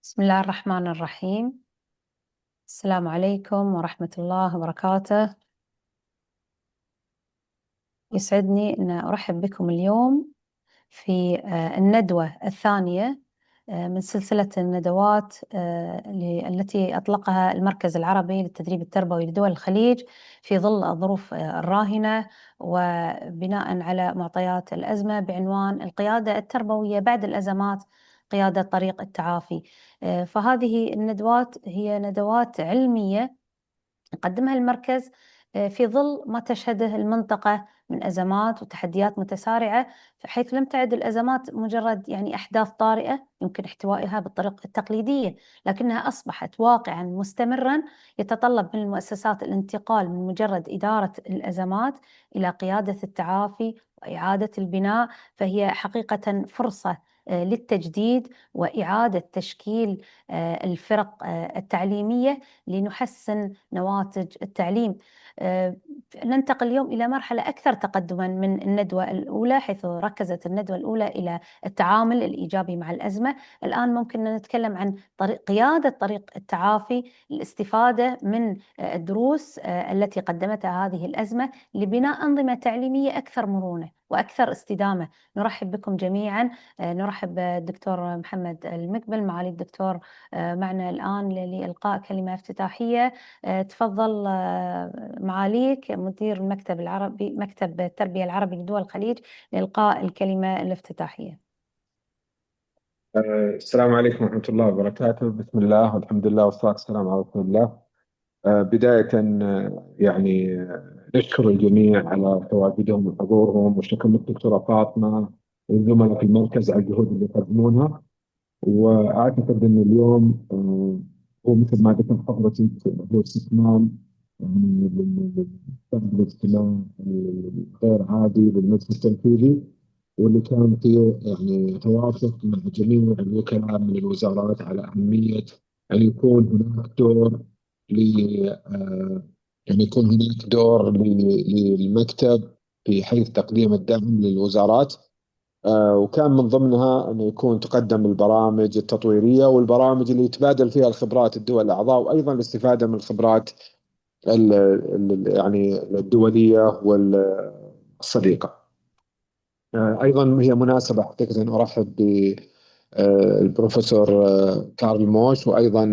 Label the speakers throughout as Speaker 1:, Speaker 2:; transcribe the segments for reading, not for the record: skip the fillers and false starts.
Speaker 1: بسم الله الرحمن الرحيم. السلام عليكم ورحمة الله وبركاته. يسعدني أن أرحب بكم اليوم في الندوة الثانية من سلسلة الندوات التي أطلقها المركز العربي للتدريب التربوي لدول الخليج في ظل الظروف الراهنة، وبناء على معطيات الأزمة بعنوان القيادة التربوية بعد الأزمات، قيادة طريق التعافي. فهذه الندوات هي ندوات علمية يقدمها المركز في ظل ما تشهده المنطقة من أزمات وتحديات متسارعة، حيث لم تعد الأزمات مجرد أحداث طارئة يمكن احتوائها بالطرق التقليدية، لكنها أصبحت واقعا مستمرا يتطلب من المؤسسات الانتقال من مجرد إدارة الأزمات إلى قيادة التعافي وإعادة البناء. فهي حقيقة فرصة للتجديد وإعادة تشكيل الفرق التعليمية لنحسن نواتج التعليم. ننتقل اليوم إلى مرحلة أكثر تقدما من الندوة الأولى، حيث ركزت الندوة الأولى إلى التعامل الإيجابي مع الأزمة. الآن ممكن نتكلم عن قيادة طريق التعافي، الاستفادة من الدروس التي قدمتها هذه الأزمة لبناء أنظمة تعليمية أكثر مرونة وأكثر استدامة. نرحب بكم جميعا. نرحب بالدكتور محمد المقبل، معالي الدكتور معنا الآن لإلقاء كلمة افتتاحية. تفضل معاليك مدير المكتب العربي، مكتب التربية العربي لدول الخليج، لإلقاء الكلمة الافتتاحية.
Speaker 2: السلام عليكم ورحمة الله وبركاته. بسم الله والحمد لله والصلاة والسلام على رسول الله. بداية نشكر الجميع على تواجدهم وحضورهم، وشكر للدكتورة فاطمة والزملاء في المركز على الجهود اللي يقدمونها. وأعتقد أن اليوم هو مثل ما ذكر حضرتك، هو استكمال للاجتماع الغير عادي للمجلس التنفيذي، واللي كان فيه توافق مع جميع الوكلاء من الوزارات على أهمية أن يكون هناك دور ل يكون هناك دور للمكتب في حيث تقديم الدعم للوزارات. وكان من ضمنها أن يكون تقدم البرامج التطويرية والبرامج اللي يتبادل فيها الخبرات الدول الأعضاء، وأيضا الاستفادة من الخبرات الدولية والصديقة. أيضا هي مناسبة حقيقة أن أرحب بالبروفيسور كارل موش، وأيضا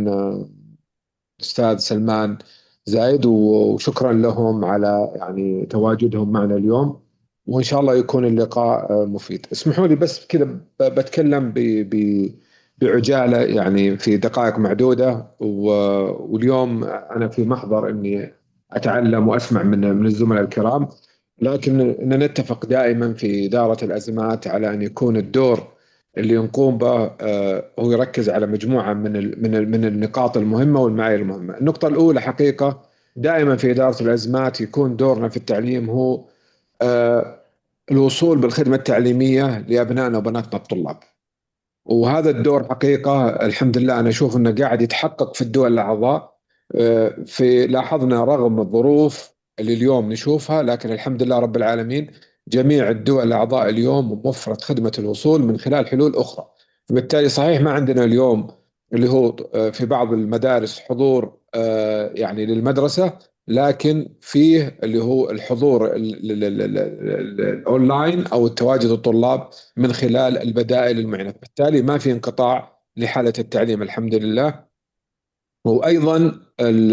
Speaker 2: الأستاذ سلمان زايد، وشكرا لهم على تواجدهم معنا اليوم، وإن شاء الله يكون اللقاء مفيد. اسمحوا لي بس كذا بتكلم بعجالة في دقائق معدودة. واليوم أنا في محضر أني أتعلم وأسمع من الزملاء الكرام، لكن نتفق دائما في إدارة الأزمات على أن يكون الدور اللي نقوم به هو يركز على مجموعة من النقاط المهمة والمعايير المهمة. النقطة الأولى حقيقة دائما في إدارة الأزمات يكون دورنا في التعليم هو الوصول بالخدمة التعليمية لأبنائنا وبناتنا الطلاب. وهذا الدور حقيقة الحمد لله أنا أشوف أنه قاعد يتحقق في الدول الأعضاء. لاحظنا رغم الظروف اللي اليوم نشوفها، لكن الحمد لله رب العالمين جميع الدول الأعضاء اليوم موفرة خدمة الوصول من خلال حلول أخرى. بالتالي صحيح ما عندنا اليوم اللي هو في بعض المدارس حضور للمدرسة، لكن فيه اللي هو الحضور الأونلاين أو التواجد الطلاب من خلال البدائل المعنى. بالتالي ما في انقطاع لحالة التعليم الحمد لله. وأيضا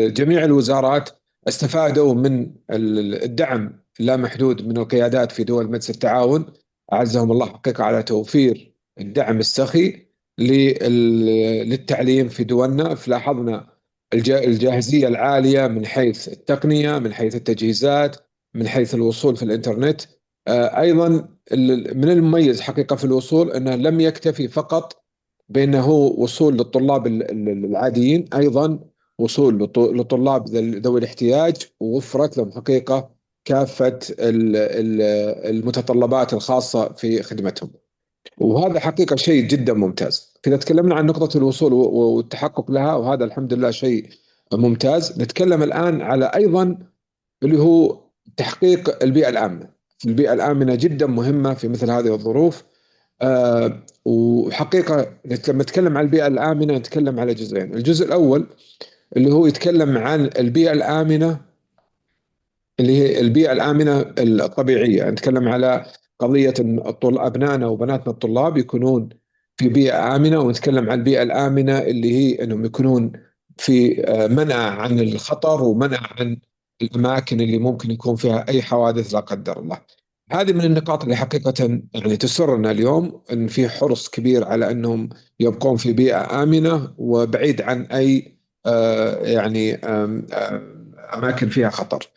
Speaker 2: جميع الوزارات استفادوا من الدعم اللامحدود من القيادات في دول مجلس التعاون، أعزهم الله حقيقة على توفير الدعم السخي للتعليم في دولنا. فلاحظنا الجاهزية العالية من حيث التقنية، من حيث التجهيزات، من حيث الوصول في الإنترنت. أيضا من المميز حقيقة في الوصول أنه لم يكتفي فقط بأنه وصول للطلاب العاديين، أيضا وصول لطلاب ذوي الاحتياج، ووفرت لهم حقيقة كافة المتطلبات الخاصة في خدمتهم. وهذا حقيقة شيء جدا ممتاز. إذا تكلمنا عن نقطة الوصول والتحقق لها، وهذا الحمد لله شيء ممتاز، نتكلم الآن على أيضا اللي هو تحقيق البيئة الآمنة. البيئة الآمنة جدا مهمة في مثل هذه الظروف. وحقيقة لما نتكلم عن البيئة الآمنة نتكلم على جزئين. الجزء الأول اللي هو يتكلم عن البيئة الآمنة، اللي هي البيئة الآمنة الطبيعية. نتكلم على قضية أن أبنائنا وبناتنا الطلاب يكونون في بيئة آمنة، ونتكلم عن البيئة الآمنة اللي هي أنهم يكونون في منع عن الخطر ومنع عن الأماكن اللي ممكن يكون فيها أي حوادث لا قدر الله. هذه من النقاط اللي حقيقة يعني تسرنا اليوم، أن في حرص كبير على أنهم يبقون في بيئة آمنة وبعيد عن أي يعني أماكن فيها خطر.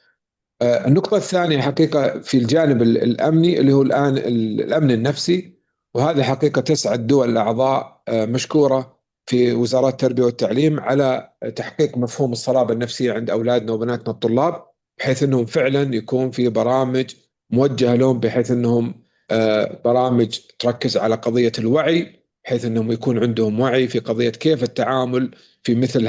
Speaker 2: النقطة الثانية حقيقة في الجانب الأمني، اللي هو الآن الأمن النفسي. وهذه حقيقة تسعى الدول الأعضاء مشكورة في وزارات التربية والتعليم على تحقيق مفهوم الصلابة النفسية عند أولادنا وبناتنا الطلاب، بحيث أنهم فعلا يكون في برامج موجهة لهم، بحيث أنهم برامج تركز على قضية الوعي، بحيث أنهم يكون عندهم وعي في قضية كيف التعامل في مثل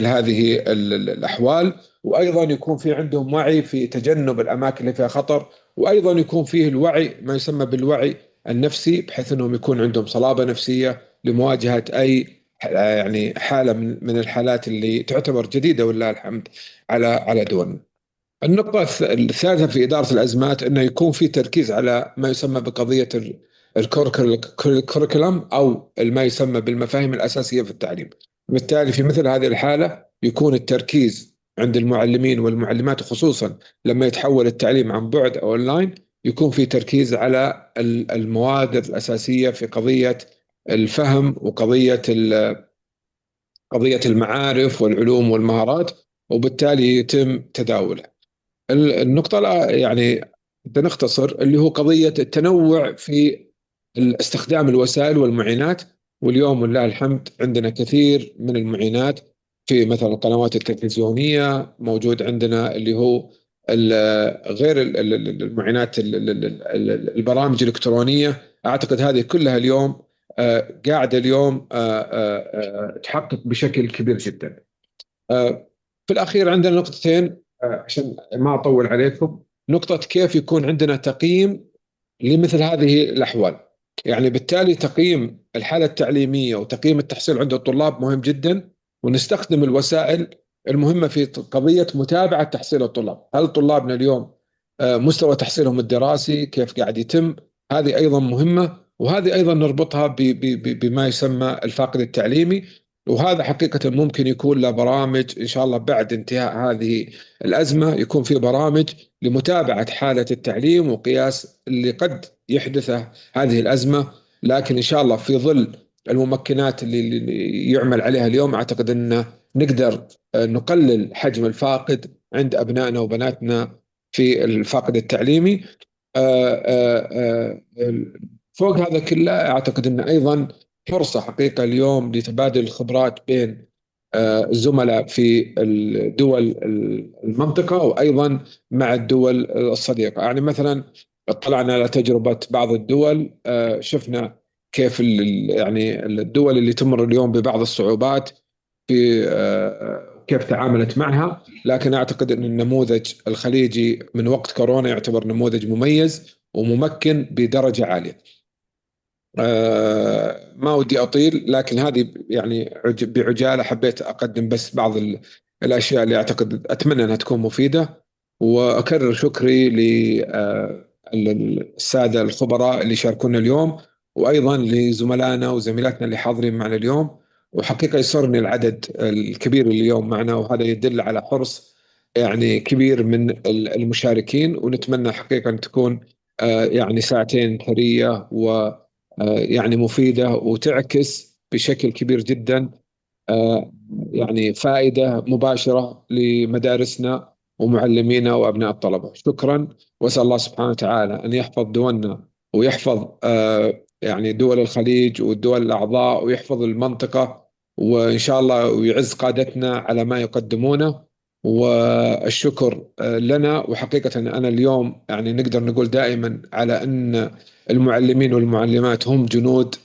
Speaker 2: هذه الأحوال. وأيضا يكون في عندهم وعي في تجنب الأماكن اللي فيها خطر، وأيضا يكون فيه الوعي ما يسمى بالوعي النفسي، بحيث أنهم يكون عندهم صلابة نفسية لمواجهة أي يعني حالة من الحالات اللي تعتبر جديدة ولله الحمد على دولنا. النقطة الثالثة في إدارة الأزمات أنه يكون في تركيز على ما يسمى بقضية الكوريكولم، أو ما يسمى بالمفاهيم الأساسية في التعليم. بالتالي في مثل هذه الحالة يكون التركيز عند المعلمين والمعلمات، خصوصا لما يتحول التعليم عن بعد أو أونلاين، يكون في تركيز على المواد الأساسية في قضية الفهم وقضية المعارف والعلوم والمهارات، وبالتالي يتم تداولها. النقطة يعني بنختصر اللي هو قضية التنوع في استخدام الوسائل والمعينات. واليوم ولله الحمد عندنا كثير من المعينات، في مثلا القنوات التلفزيونية موجود عندنا اللي هو غير المعينات، البرامج الإلكترونية. أعتقد هذه كلها اليوم قاعدة اليوم تحقق بشكل كبير جدا. في الأخير عندنا نقطتين عشان ما أطول عليكم. نقطة كيف يكون عندنا تقييم لمثل هذه الأحوال. يعني بالتالي تقييم الحالة التعليمية وتقييم التحصيل عند الطلاب مهم جدا، ونستخدم الوسائل المهمة في قضية متابعة تحصيل الطلاب. هل طلابنا اليوم مستوى تحصيلهم الدراسي كيف قاعد يتم؟ هذه أيضا مهمة، وهذه أيضا نربطها بما يسمى الفاقد التعليمي. وهذا حقيقة ممكن يكون له برامج إن شاء الله بعد انتهاء هذه الأزمة، يكون في برامج لمتابعة حالة التعليم وقياس اللي قد يحدثه هذه الأزمة. لكن إن شاء الله في ظل الممكنات اللي يعمل عليها اليوم، أعتقد أن نقدر نقلل حجم الفاقد عند أبنائنا وبناتنا في الفاقد التعليمي. فوق هذا كله أعتقد أن أيضا فرصة حقيقة اليوم لتبادل الخبرات بين الزملاء في الدول المنطقة، وأيضا مع الدول الصديقة. يعني مثلا اطلعنا على تجربة بعض الدول، شفنا كيف يعني الدول اللي تمر اليوم ببعض الصعوبات في كيف تعاملت معها. لكن أعتقد أن النموذج الخليجي من وقت كورونا يعتبر نموذج مميز وممكن بدرجة عالية. ما ودي أطيل، لكن هذه يعني بعجالة حبيت أقدم بس بعض الأشياء اللي أعتقد أتمنى أنها تكون مفيدة. وأكرر شكري للسادة الخبراء اللي شاركونا اليوم، وأيضا لزملائنا وزميلاتنا اللي حاضرين معنا اليوم. وحقيقة يسرني العدد الكبير اليوم معنا، وهذا يدل على حرص يعني كبير من المشاركين. ونتمنى حقيقة أن تكون يعني ساعتين ثرية يعني مفيدة، وتعكس بشكل كبير جدا يعني فائدة مباشرة لمدارسنا ومعلمينا وأبناء الطلبة. شكرا، وأسأل الله سبحانه وتعالى أن يحفظ دولنا، ويحفظ يعني دول الخليج والدول الأعضاء، ويحفظ المنطقة، وإن شاء الله ويعز قادتنا على ما يقدمونه. والشكر لنا. وحقيقة أنا اليوم يعني نقدر نقول دائما على أن المعلمين والمعلمات هم جنود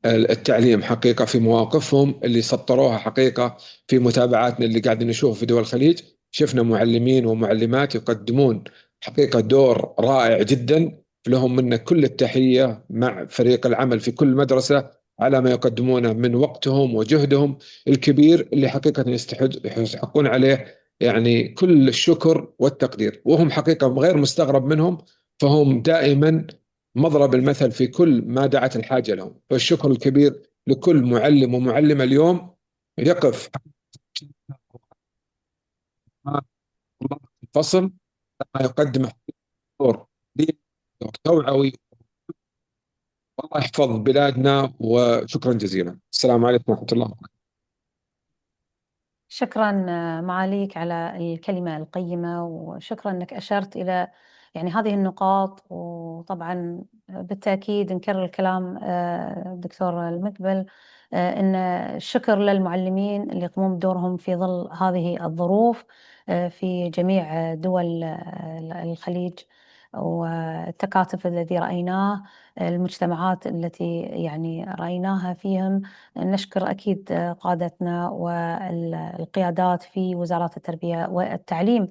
Speaker 2: التعليم حقيقة، في مواقفهم اللي سطروها حقيقة في متابعاتنا اللي قاعدين نشوف في دول الخليج. شفنا معلمين ومعلمات يقدمون حقيقة دور رائع جدا لهم منا كل التحية مع فريق العمل في كل مدرسة على ما يقدمونه من وقتهم وجهدهم الكبير اللي حقيقة يستحقون عليه يعني كل الشكر والتقدير، وهم حقيقة غير مستغرب منهم، فهم دائما مضرب المثل في كل ما دعت الحاجة لهم. فالشكر الكبير لكل معلم ومعلمة اليوم يقف في الفصل ما يقدم دور دور توعوي. الله يحفظ بلادنا، وشكرا جزيلا. السلام عليكم ورحمة الله وبركاته.
Speaker 1: شكرا معاليك على الكلمة القيمة، وشكرا أنك أشرت إلى يعني هذه النقاط. وطبعا بالتأكيد نكرر الكلام الدكتور المقبل، أن الشكر للمعلمين اللي يقومون بدورهم في ظل هذه الظروف في جميع دول الخليج، والتكاتف الذي رأيناه، المجتمعات التي يعني رأيناها فيهم. نشكر أكيد قادتنا والقيادات في وزارات التربية والتعليم.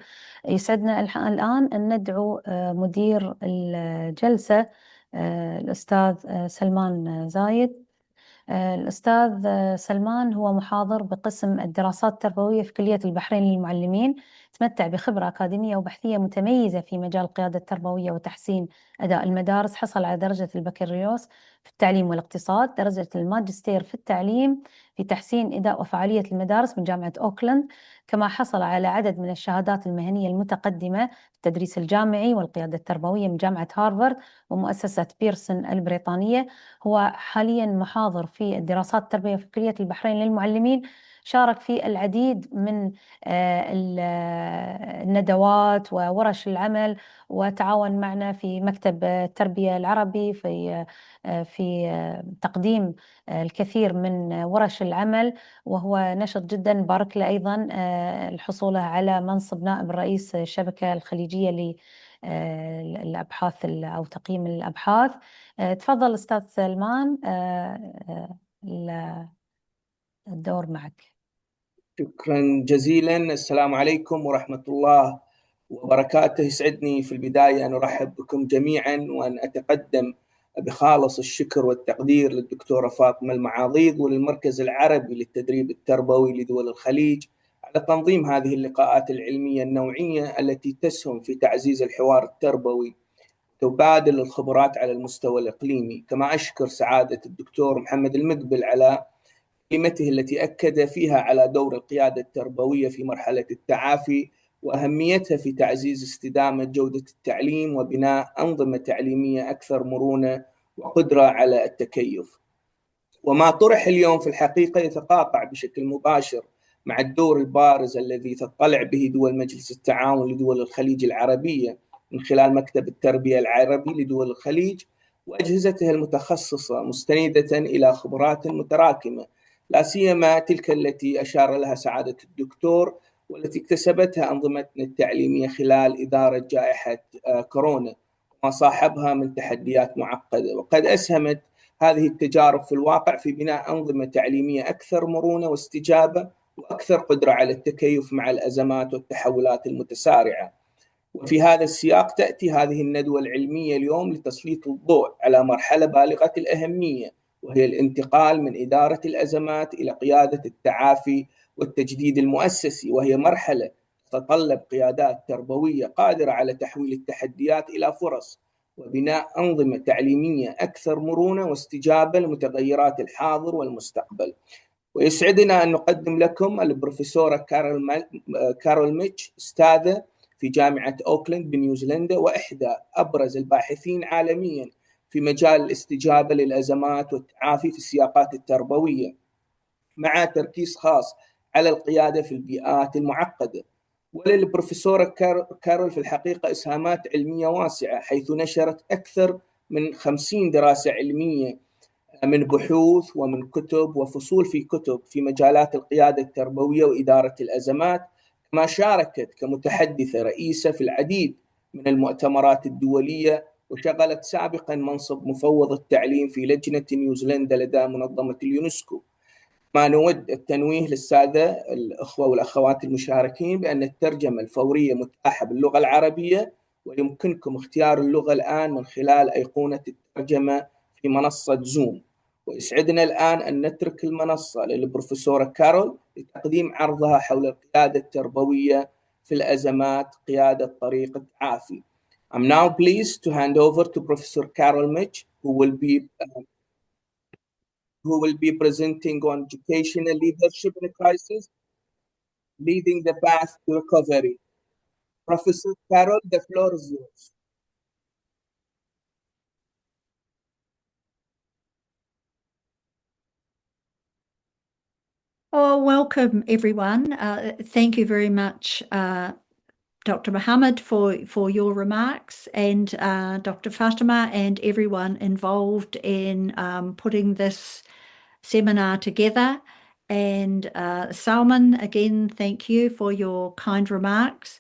Speaker 1: يسعدنا الآن أن ندعو مدير الجلسة الأستاذ سلمان زايد. الأستاذ سلمان هو محاضر بقسم الدراسات التربوية في كلية البحرين للمعلمين، تمتع بخبرة أكاديمية وبحثية متميزة في مجال القيادة التربوية وتحسين أداء المدارس. حصل على درجة البكالوريوس في التعليم والاقتصاد، درجة الماجستير في التعليم في تحسين أداء وفعالية المدارس من جامعة أوكلاند، كما حصل على عدد من الشهادات المهنية المتقدمة في التدريس الجامعي والقيادة التربوية من جامعة هارفارد ومؤسسة بيرسون البريطانية. هو حاليا محاضر في الدراسات التربوية في كلية البحرين للمعلمين، شارك في العديد من الندوات وورش العمل، وتعاون معنا في مكتب التربية العربي في تقديم الكثير من ورش العمل، وهو نشط جدا. بارك له أيضا الحصول على منصب نائب رئيس الشبكة الخليجية للأبحاث أو تقييم الأبحاث. تفضل أستاذ سلمان، الدور معك.
Speaker 3: شكرا جزيلا. السلام عليكم ورحمة الله وبركاته. يسعدني في البداية أن أرحب بكم جميعا، وأن أتقدم بخالص الشكر والتقدير للدكتورة فاطمة المعاضيض وللمركز العربي للتدريب التربوي لدول الخليج على تنظيم هذه اللقاءات العلمية النوعية التي تسهم في تعزيز الحوار التربوي، تبادل الخبرات على المستوى الإقليمي. كما أشكر سعادة الدكتور محمد المقبل على كلمته التي أكد فيها على دور القيادة التربوية في مرحلة التعافي، وأهميتها في تعزيز استدامة جودة التعليم وبناء أنظمة تعليمية أكثر مرونة وقدرة على التكيف. وما طرح اليوم في الحقيقة يتقاطع بشكل مباشر مع الدور البارز الذي تطلع به دول مجلس التعاون لدول الخليج العربية من خلال مكتب التربية العربي لدول الخليج وأجهزته المتخصصة، مستندة إلى خبرات متراكمة، لا سيما تلك التي أشار لها سعادة الدكتور والتي اكتسبتها أنظمتنا التعليمية خلال إدارة جائحة كورونا وما صاحبها من تحديات معقدة. وقد أسهمت هذه التجارب في الواقع في بناء أنظمة تعليمية أكثر مرونة واستجابة وأكثر قدرة على التكيف مع الأزمات والتحولات المتسارعة. وفي هذا السياق تأتي هذه الندوة العلمية اليوم لتسليط الضوء على مرحلة بالغة الأهمية، وهي الانتقال من إدارة الأزمات إلى قيادة التعافي والتجديد المؤسسي، وهي مرحلة تتطلب قيادات تربوية قادرة على تحويل التحديات إلى فرص وبناء أنظمة تعليمية أكثر مرونة واستجابة لمتغيرات الحاضر والمستقبل. ويسعدنا أن نقدم لكم البروفيسورة كارول ميتش، أستاذة في جامعة أوكلاند بنيوزيلندا، وإحدى أبرز الباحثين عالميا في مجال الاستجابة للأزمات والتعافي في السياقات التربوية، مع تركيز خاص على القيادة في البيئات المعقدة. وللبروفيسورة كارول في الحقيقة إسهامات علمية واسعة، حيث نشرت أكثر من 50 دراسة علمية من بحوث ومن كتب وفصول في كتب في مجالات القيادة التربوية وإدارة الأزمات، كما شاركت كمتحدثة رئيسة في العديد من المؤتمرات الدولية، وشغلت سابقا منصب مفوض التعليم في لجنة نيوزيلندا لدى منظمة اليونسكو. ما نود التنويه للسادة الأخوة والأخوات المشاركين بأن الترجمة الفورية متاحة باللغة العربية ويمكنكم اختيار اللغة الآن من خلال أيقونة الترجمة في منصة زوم. ويسعدنا الآن أن نترك المنصة للبروفيسورة كارول لتقديم عرضها حول القيادة التربوية في الأزمات، قيادة طريق التعافي. I'm now pleased to hand over to Professor Carol Mitch, who will be presenting on educational leadership in a crisis, leading the path to recovery. Professor Carol, the floor is yours.
Speaker 4: Oh, welcome everyone. Thank you very much, Dr. Mohammed, for your remarks, and Dr. Fatima and everyone involved in putting this seminar together. And Salman, again, thank you for your kind remarks.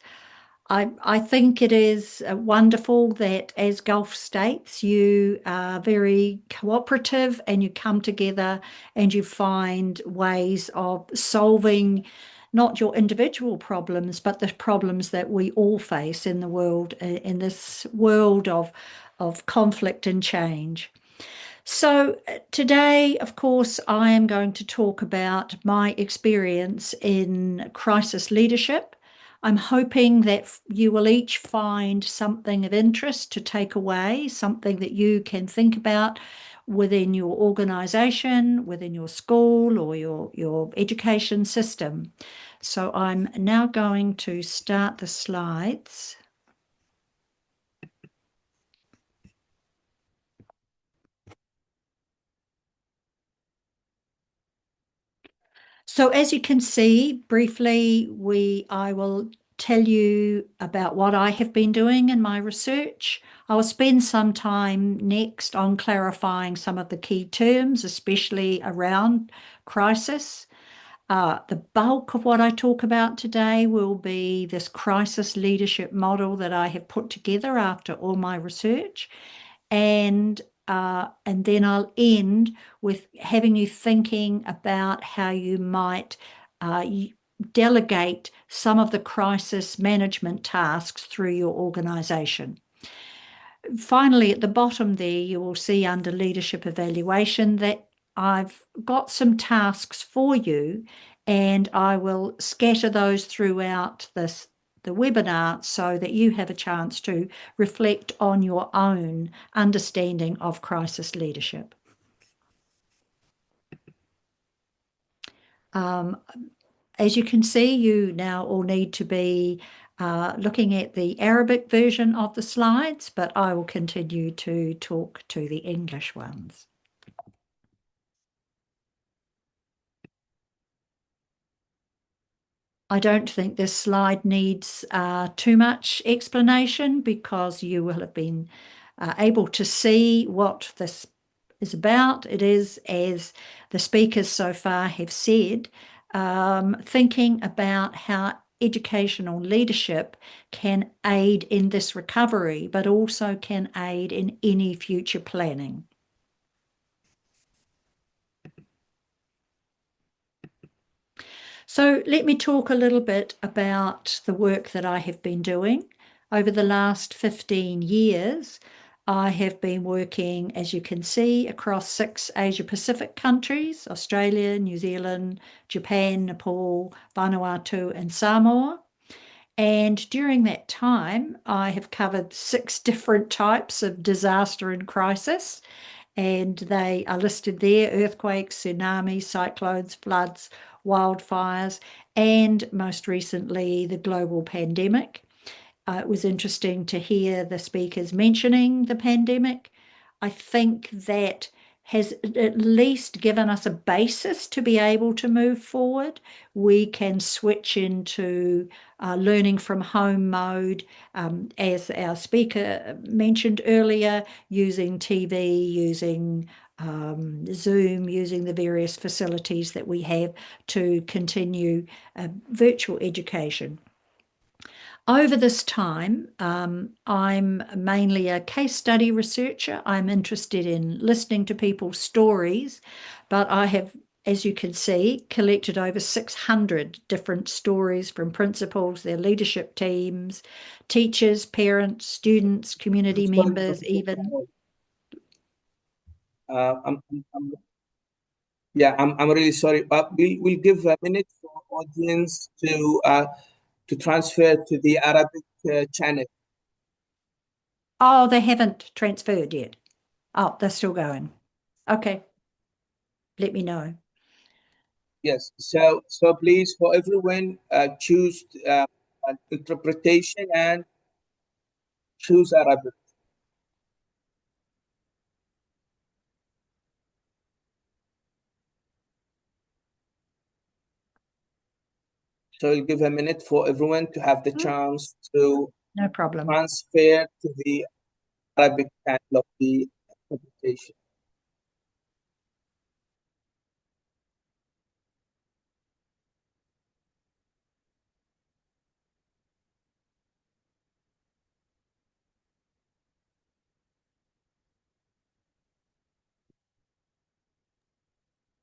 Speaker 4: I think it is wonderful that as Gulf states, you are very cooperative and you come together and you find ways of solving not your individual problems, but the problems that we all face in the world, in this world of conflict and change. So today, of course, I am going to talk about my experience in crisis leadership. I'm hoping that you will each find something of interest to take away, something that you can think about within your organisation, within your school or your education system. So I'm now going to start the slides. So as you can see, briefly, I will tell you about what I have been doing in my research. I will spend some time next on clarifying some of the key terms, especially around crisis. The bulk of what I talk about today will be this crisis leadership model that I have put together after all my research. And then I'll end with having you thinking about how you might delegate some of the crisis management tasks through your organisation. Finally, at the bottom there, you will see under leadership evaluation that I've got some tasks for you, and I will scatter those throughout the webinar so that you have a chance to reflect on your own understanding of crisis leadership. As you can see, you now all need to be looking at the Arabic version of the slides, but I will continue to talk to the English ones. I don't think this slide needs too much explanation because you will have been able to see what this is about. It is, as the speakers so far have said, thinking about how educational leadership can aid in this recovery, but also can aid in any future planning. So let me talk a little bit about the work that I have been doing. Over the last 15 years, I have been working, as you can see, across 6 Asia-Pacific countries: Australia, New Zealand, Japan, Nepal, Vanuatu, and Samoa. And during that time, I have covered 6 different types of disaster and crisis, and they are listed there: earthquakes, tsunamis, cyclones, floods, wildfires, and most recently, the global pandemic. It was interesting to hear the speakers mentioning the pandemic. I think that has at least given us a basis to be able to move forward. We can switch into learning from home mode, as our speaker mentioned earlier, using TV, using Zoom, using the various facilities that we have to continue virtual education. Over this time, I'm mainly a case study researcher. I'm interested in listening to people's stories, but I have as you can see, collected over 600 different stories from principals, their leadership teams, teachers, parents, students, community members, even.
Speaker 3: I'm really sorry, but we'll give a minute for audience to transfer to the Arabic channel.
Speaker 4: Oh, they haven't transferred yet. Oh, they're still going. Okay. Let me know.
Speaker 3: Yes. So please, for everyone, choose interpretation and choose Arabic. So we'll give a minute for everyone to have the chance to
Speaker 4: No problem.
Speaker 3: transfer to the Arabic channel of the interpretation.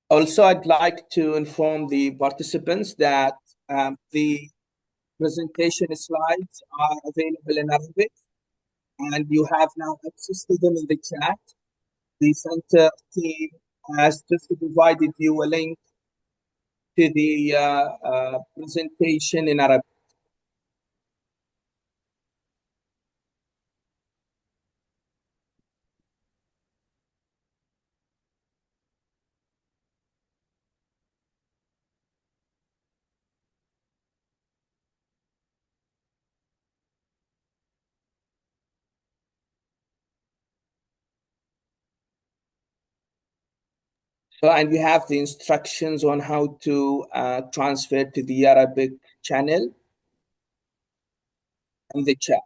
Speaker 3: Also, I'd like to inform the participants that the presentation slides are available in Arabic, and you have now access to them in the chat. The center team has just provided you a link to the presentation in Arabic. So, and we have the instructions on how to transfer to the Arabic channel in the chat.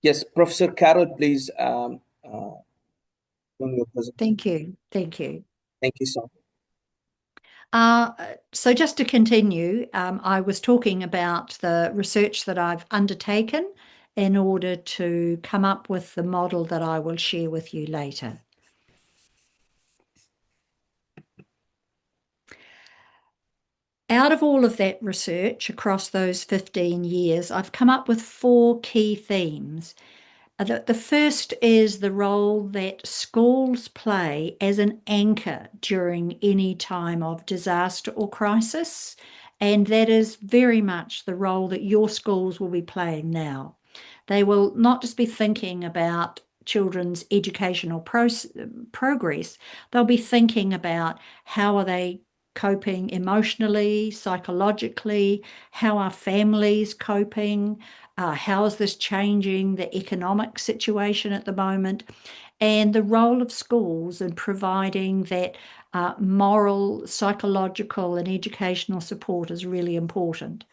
Speaker 3: Yes, Professor Carol, please.
Speaker 4: Thank you. Thank you.
Speaker 3: Thank you so much.
Speaker 4: So just to continue, I was talking about the research that I've undertaken in order to come up with the model that I will share with you later. Out of all of that research across those 15 years, I've come up with 4 key themes. The first is the role that schools play as an anchor during any time of disaster or crisis, and that is very much the role that your schools will be playing now. They will not just be thinking about children's educational progress, they'll be thinking about how are they coping emotionally, psychologically, how are families coping, how is this changing the economic situation at the moment, and the role of schools in providing that moral, psychological, and educational support is really important.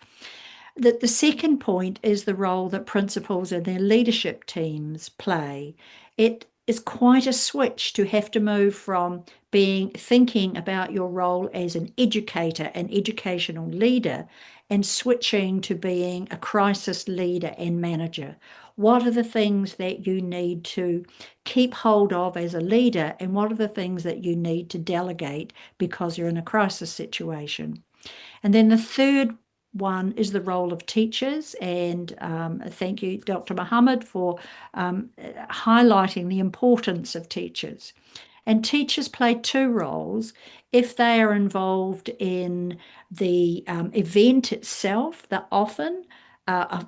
Speaker 4: The second point is the role that principals and their leadership teams play. It is quite a switch to have to move from thinking about your role as an educator and educational leader and switching to being a crisis leader and manager. What are the things that you need to keep hold of as a leader, and what are the things that you need to delegate because you're in a crisis situation? And then the third one is the role of teachers, and thank you, Dr. Mohammed, for highlighting the importance of teachers. And teachers play 2 roles. If they are involved in the event itself, they're often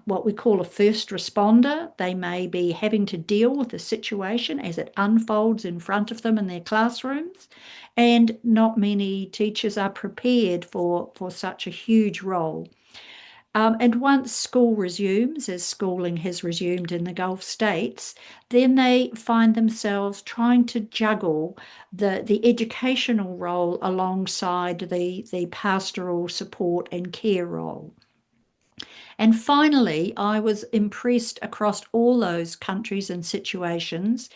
Speaker 4: what we call a first responder. They may be having to deal with the situation as it unfolds in front of them in their classrooms, and not many teachers are prepared for such a huge role. And once school resumes, as schooling has resumed in the Gulf states, then they find themselves trying to juggle the educational role alongside the pastoral support and care role. And finally, I was impressed across all those countries and situations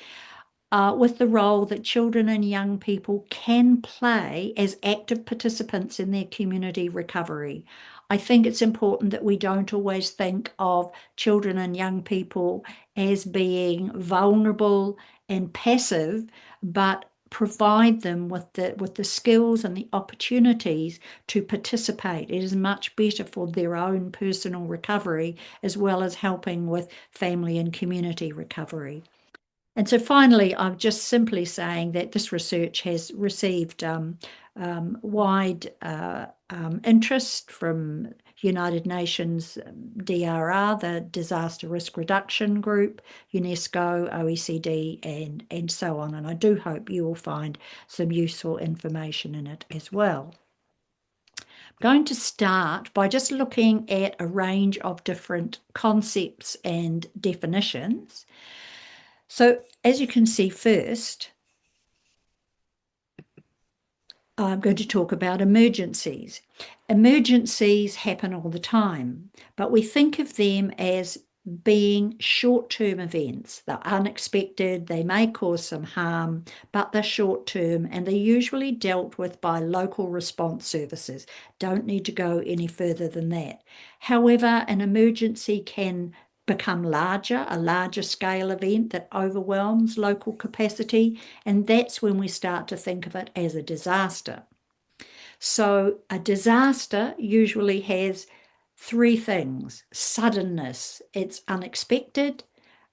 Speaker 4: with the role that children and young people can play as active participants in their community recovery. I think it's important that we don't always think of children and young people as being vulnerable and passive, but provide them with the skills and the opportunities to participate. It is much better for their own personal recovery, as well as helping with family and community recovery. And so finally, I'm just simply saying that this research has received wide interest from United Nations DRR, the Disaster Risk Reduction Group, UNESCO, OECD, and so on. And I do hope you will find some useful information in it as well. I'm going to start by just looking at a range of different concepts and definitions. So as you can see first, I'm going to talk about emergencies. Emergencies happen all the time, but we think of them as being short-term events. They're unexpected, they may cause some harm, but they're short-term and they're usually dealt with by local response services. Don't need to go any further than that. However, an emergency can become larger, a larger scale event that overwhelms local capacity, and that's when we start to think of it as a disaster. So a disaster usually has three things: suddenness, it's unexpected,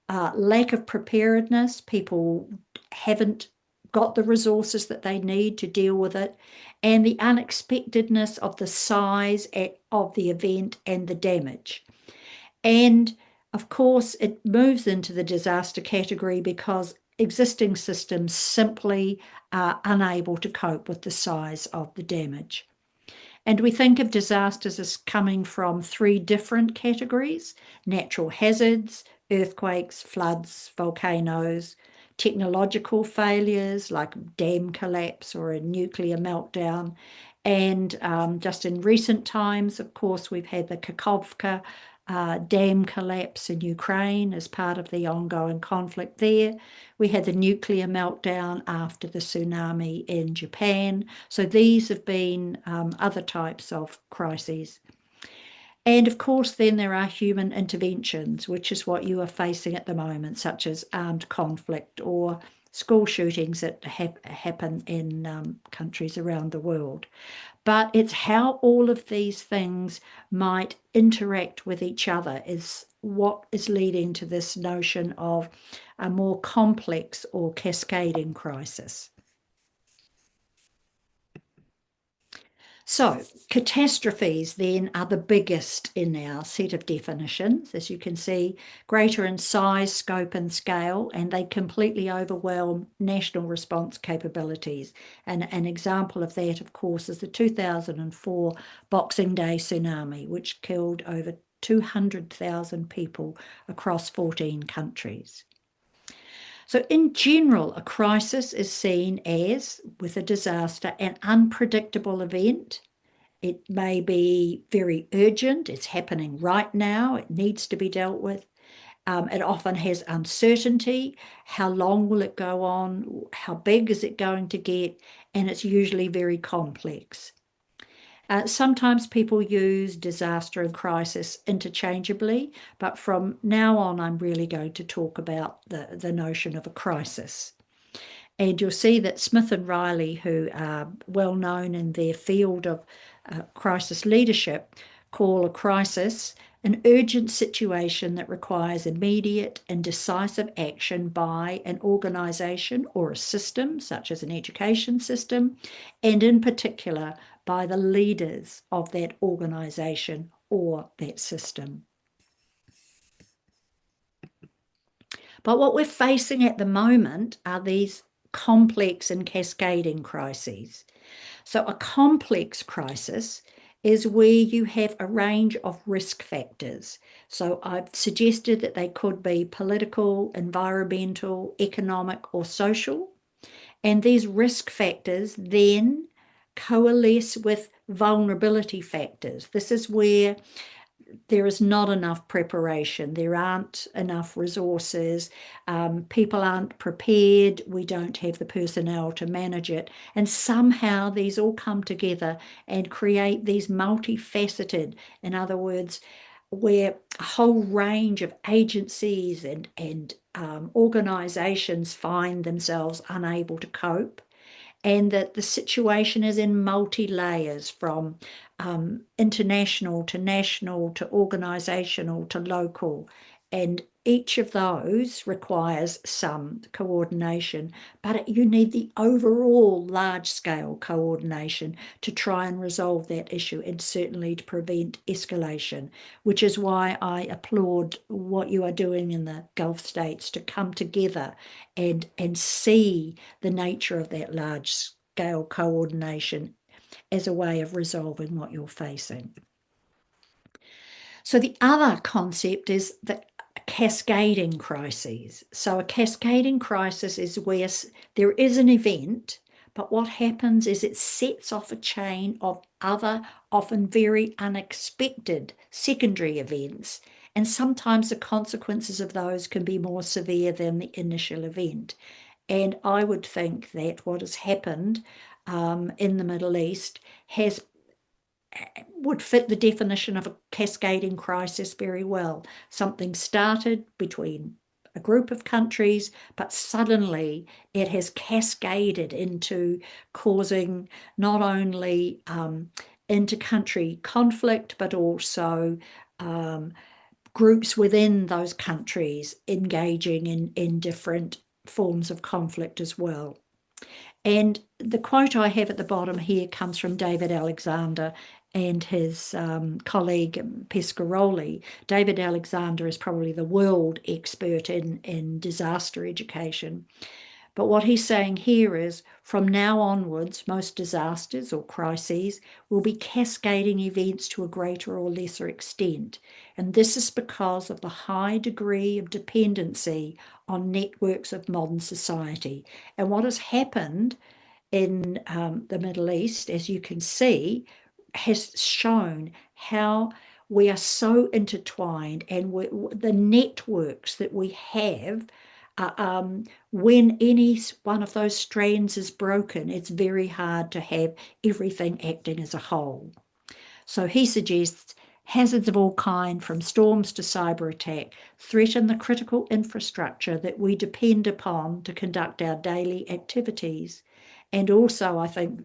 Speaker 4: lack of preparedness, people haven't got the resources that they need to deal with it, and the unexpectedness of the size of the event and the damage. And of course, it moves into the disaster category because existing systems simply are unable to cope with the size of the damage. And we think of disasters as coming from three different categories: natural hazards, earthquakes, floods, volcanoes, technological failures like dam collapse or a nuclear meltdown. And just in recent times, of course, we've had the Kakhovka dam collapse in Ukraine as part of the ongoing conflict there. We had the nuclear meltdown after the tsunami in Japan. So these have been other types of crises. And of course, then there are human interventions, which is what you are facing at the moment, such as armed conflict or school shootings that happen in countries around the world. But it's how all of these things might interact with each other is what is leading to this notion of a more complex or cascading crisis. So catastrophes then are the biggest in our set of definitions, as you can see, greater in size, scope and scale, and they completely overwhelm national response capabilities. And an example of that, of course, is the 2004 Boxing Day tsunami, which killed over 200,000 people across 14 countries. So in general, a crisis is seen as, with a disaster, an unpredictable event. It may be very urgent, it's happening right now, it needs to be dealt with. It often has uncertainty. How long will it go on? How big is it going to get? And it's usually very complex. Sometimes people use disaster and crisis interchangeably, but from now on, I'm really going to talk about the notion of a crisis. And you'll see that Smith and Riley, who are well known in their field of crisis leadership, call a crisis an urgent situation that requires immediate and decisive action by an organisation or a system, such as an education system, and in particular by the leaders of that organisation or that system. But what we're facing at the moment are these complex and cascading crises. So a complex crisis is where you have a range of risk factors. So I've suggested that they could be political, environmental, economic, or social. And these risk factors then coalesce with vulnerability factors. This is where there is not enough preparation. There aren't enough resources. People aren't prepared. We don't have the personnel to manage it. And somehow these all come together and create these multifaceted, in other words, where a whole range of agencies and organisations find themselves unable to cope, and that the situation is in multi-layers, from international to national to organisational to local, and each of those requires some coordination, but you need the overall large-scale coordination to try and resolve that issue, and certainly to prevent escalation, which is why I applaud what you are doing in the Gulf states to come together and see the nature of that large-scale coordination as a way of resolving what you're facing. So the other concept is the cascading crises. So a cascading crisis is where there is an event, but what happens is it sets off a chain of other, often very unexpected secondary events, and sometimes the consequences of those can be more severe than the initial event. And I would think that what has happened in the Middle East would fit the definition of a cascading crisis very well. Something started between a group of countries, but suddenly it has cascaded into causing not only inter-country conflict, but also groups within those countries engaging in different forms of conflict as well. And the quote I have at the bottom here comes from David Alexander and his colleague Pescaroli. David Alexander is probably the world expert in disaster education. But what he's saying here is, from now onwards, most disasters or crises will be cascading events to a greater or lesser extent. And this is because of the high degree of dependency on networks of modern society. And what has happened in the Middle East, as you can see, has shown how we are so intertwined, and the networks that we have, when any one of those strands is broken, it's very hard to have everything acting as a whole. So he suggests hazards of all kind, from storms to cyber attack, threaten the critical infrastructure that we depend upon to conduct our daily activities. And also, I think,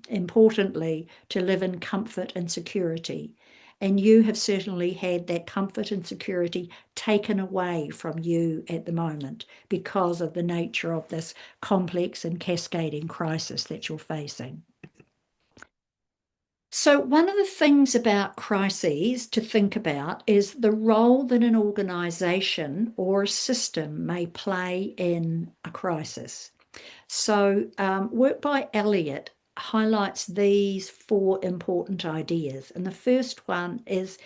Speaker 4: importantly, to live in comfort and security. And you have certainly had that comfort and security taken away from you at the moment because of the nature of this complex and cascading crisis that you're facing. So one of the things about crises to think about is the role that an organisation or a system may play in a crisis. So work by Elliott highlights these 4 important ideas. And the first one is,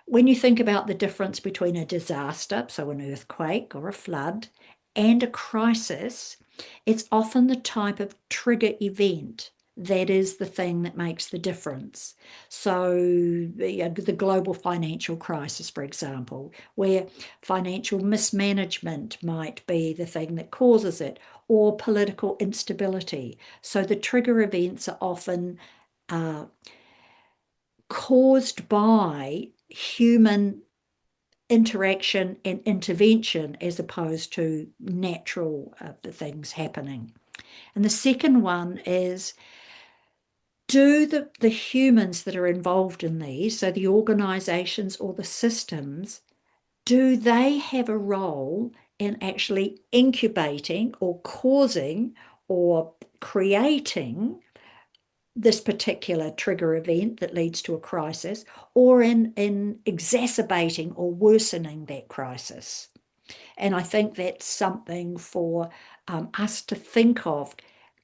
Speaker 4: when you think about the difference between a disaster, so an earthquake or a flood, and a crisis, it's often the type of trigger event that is the thing that makes the difference. So the global financial crisis, for example, where financial mismanagement might be the thing that causes it, or political instability. So the trigger events are often caused by human interaction and intervention as opposed to natural things happening. And the second one is, do the humans that are involved in these, so the organisations or the systems, do they have a role in actually incubating or causing or creating this particular trigger event that leads to a crisis, or in exacerbating or worsening that crisis? And I think that's something for us to think of.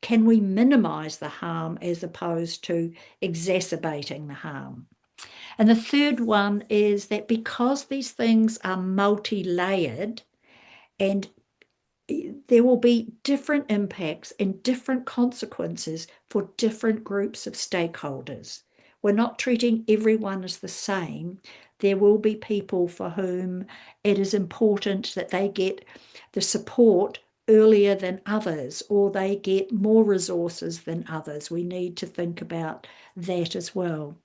Speaker 4: Can we minimise the harm as opposed to exacerbating the harm? And the third one is that because these things are multi-layered, and there will be different impacts and different consequences for different groups of stakeholders. we're not treating everyone as the same. There will be people for whom it is important that they get the support earlier than others, or they get more resources than others. We need to think about that as well.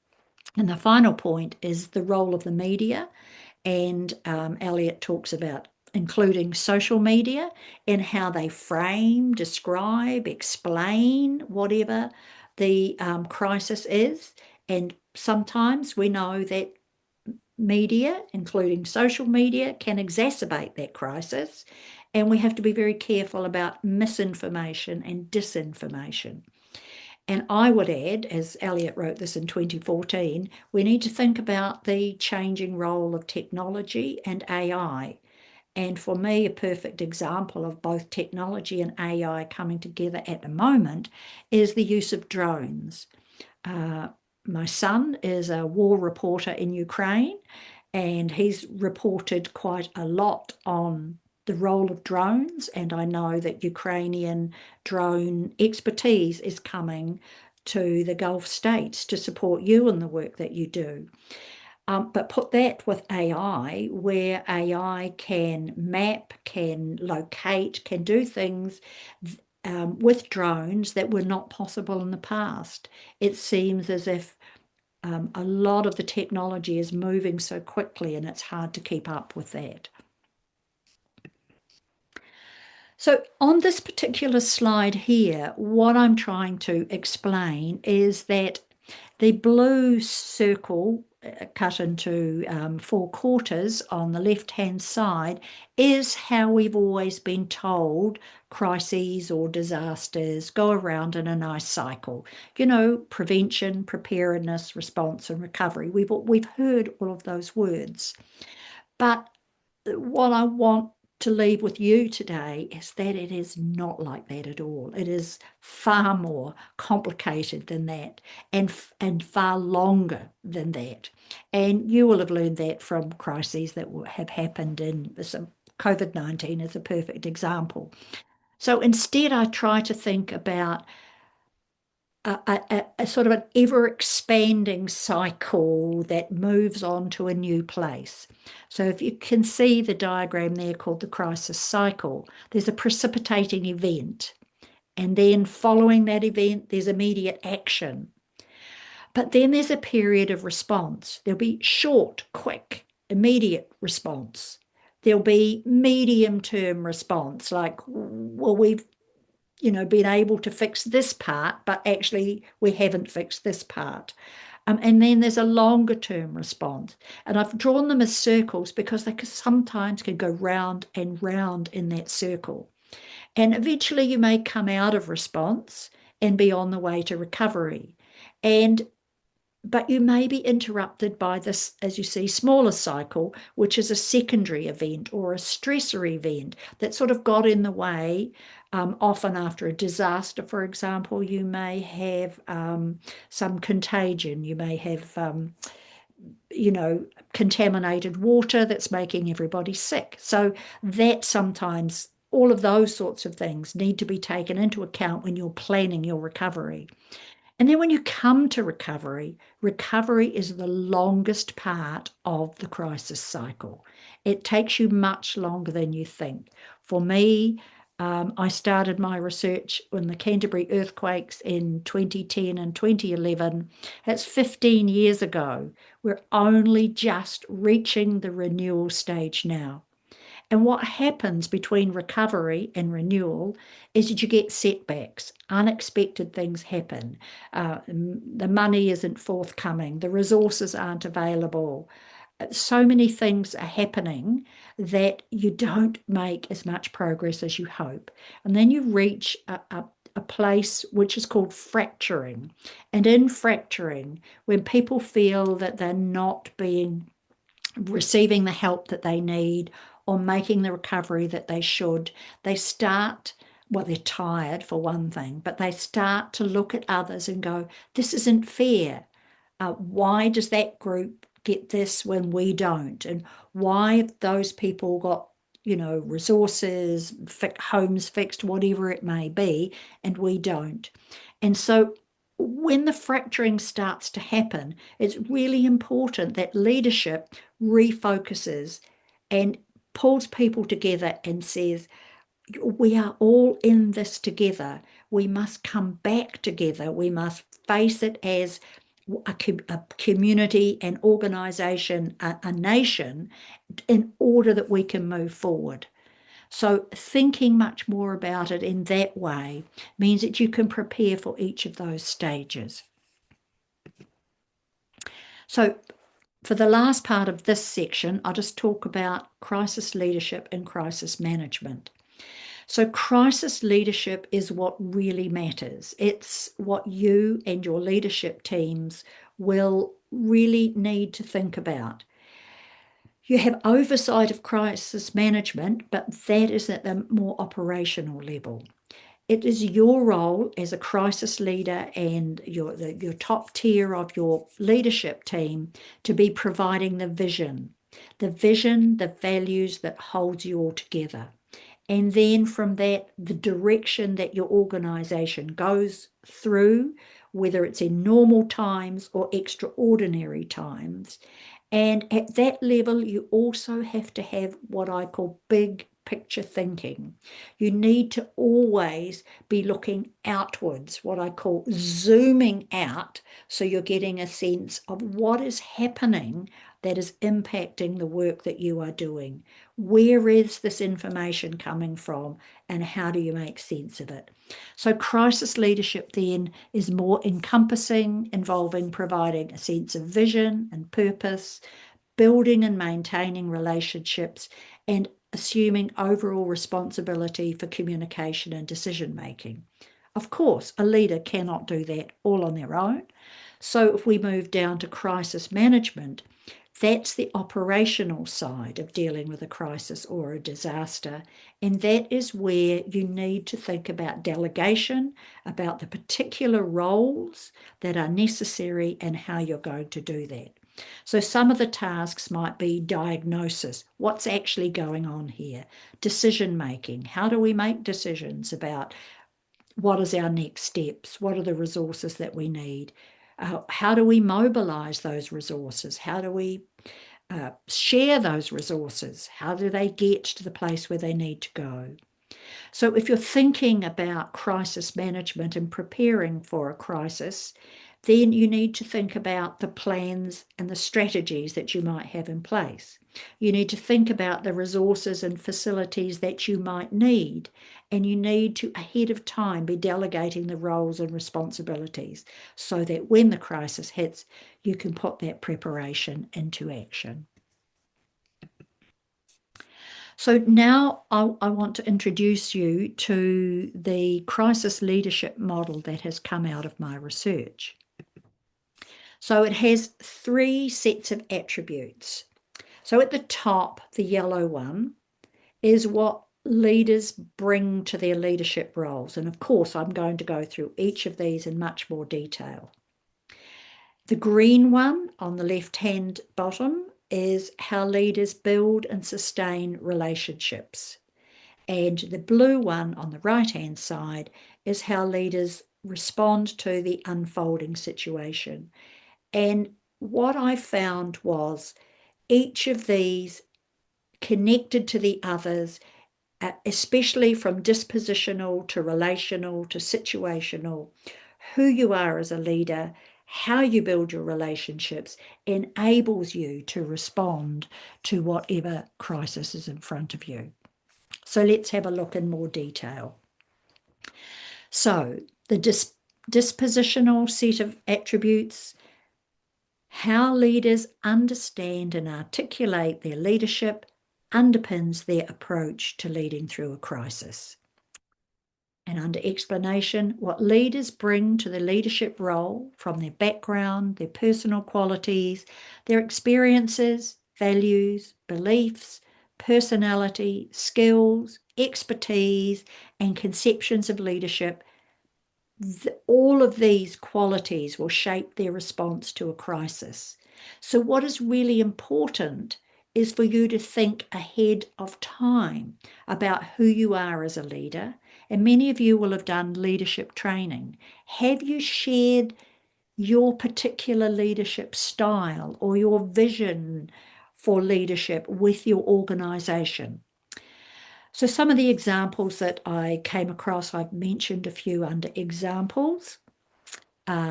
Speaker 4: And the final point is the role of the media. And Elliot talks about including social media and how they frame, describe, explain whatever the crisis is. And sometimes we know that media, including social media, can exacerbate that crisis. And we have to be very careful about misinformation and disinformation. And I would add, as Elliot wrote this in 2014, we need to think about the changing role of technology and AI. And for me, a perfect example of both technology and AI coming together at the moment is the use of drones. My son is a war reporter in Ukraine, and he's reported quite a lot on the role of drones, and I know that Ukrainian drone expertise is coming to the Gulf states to support you in the work that you do. But put that with AI, where AI can map, can locate, can do things with drones that were not possible in the past. It seems as if a lot of the technology is moving so quickly, and it's hard to keep up with that. So on this particular slide here, what I'm trying to explain is that the blue circle cut into 4 quarters on the left-hand side is how we've always been told crises or disasters go around in a nice cycle. You know, prevention, preparedness, response, and recovery. We've heard all of those words. But what I want to leave with you today is that it is not like that at all. It is far more complicated than that, and far longer than that. And you will have learned that from crises that have happened in COVID-19 is a perfect example. So instead, I try to think about a sort of an ever-expanding cycle that moves on to a new place. So if you can see the diagram there called the crisis cycle, there's a precipitating event, and then following that event, there's immediate action. But then there's a period of response. There'll be short, quick, immediate response. There'll be medium-term response, like, well, we've been able to fix this part, but actually we haven't fixed this part. And then there's a longer term response. And I've drawn them as circles because they sometimes can go round and round in that circle. And eventually you may come out of response and be on the way to recovery. But you may be interrupted by this, as you see, smaller cycle, which is a secondary event or a stressor event that sort of got in the way. Often after a disaster, for example, you may have some contagion. You may have, contaminated water that's making everybody sick. So that sometimes, all of those sorts of things need to be taken into account when you're planning your recovery. And then when you come to recovery, recovery is the longest part of the crisis cycle. It takes you much longer than you think. For me, I started my research on the Canterbury earthquakes in 2010 and 2011. That's 15 years ago. We're only just reaching the renewal stage now. And what happens between recovery and renewal is that you get setbacks. Unexpected things happen. The money isn't forthcoming. The resources aren't available. So many things are happening that you don't make as much progress as you hope. And then you reach a place which is called fracturing. And in fracturing, when people feel that they're not receiving the help that they need or making the recovery that they should, they start, well, they're tired for one thing, but they start to look at others and go, this isn't fair. Why does that group get this when we don't? And why have those people got, resources, homes fixed, whatever it may be, and we don't? And so when the fracturing starts to happen, it's really important that leadership refocuses and pulls people together and says, we are all in this together. We must come back together. We must face it as a community, an organisation, a nation, in order that we can move forward. So thinking much more about it in that way means that you can prepare for each of those stages. So for the last part of this section, I'll just talk about crisis leadership and crisis management. So crisis leadership is what really matters. It's what you and your leadership teams will really need to think about. You have oversight of crisis management, but that is at the more operational level. It is your role as a crisis leader and your top tier of your leadership team to be providing the vision, the values that holds you all together. And then from that, the direction that your organisation goes through, whether it's in normal times or extraordinary times. And at that level, you also have to have what I call big picture thinking. You need to always be looking outwards, what I call zooming out, so you're getting a sense of what is happening that is impacting the work that you are doing. Where is this information coming from, and how do you make sense of it? So crisis leadership then is more encompassing, involving providing a sense of vision and purpose, building and maintaining relationships, and assuming overall responsibility for communication and decision making. Of course, a leader cannot do that all on their own. So if we move down to crisis management, that's the operational side of dealing with a crisis or a disaster. And that is where you need to think about delegation, about the particular roles that are necessary and how you're going to do that. So some of the tasks might be diagnosis. What's actually going on here? Decision making. How do we make decisions about what is our next steps? What are the resources that we need? How do we mobilize those resources? How do we share those resources? How do they get to the place where they need to go? So if you're thinking about crisis management and preparing for a crisis, then you need to think about the plans and the strategies that you might have in place. You need to think about the resources and facilities that you might need, and you need to, ahead of time, be delegating the roles and responsibilities so that when the crisis hits, you can put that preparation into action. So now I want to introduce you to the crisis leadership model that has come out of my research. So it has 3 sets of attributes. So at the top, the yellow one, is what leaders bring to their leadership roles. And of course, I'm going to go through each of these in much more detail. The green one on the left-hand bottom is how leaders build and sustain relationships. And the blue one on the right-hand side is how leaders respond to the unfolding situation. And what I found was each of these connected to the others, especially from dispositional to relational to situational. Who you are as a leader, how you build your relationships, enables you to respond to whatever crisis is in front of you. So let's have a look in more detail. So the dispositional set of attributes, how leaders understand and articulate their leadership underpins their approach to leading through a crisis. And under explanation, what leaders bring to the leadership role from their background, their personal qualities, their experiences, values, beliefs, personality, skills, expertise, and conceptions of leadership. All of these qualities will shape their response to a crisis. So what is really important is for you to think ahead of time about who you are as a leader And many of you will have done leadership training. Have you shared your particular leadership style or your vision for leadership with your organisation? So some of the examples that I came across, I've mentioned a few under examples.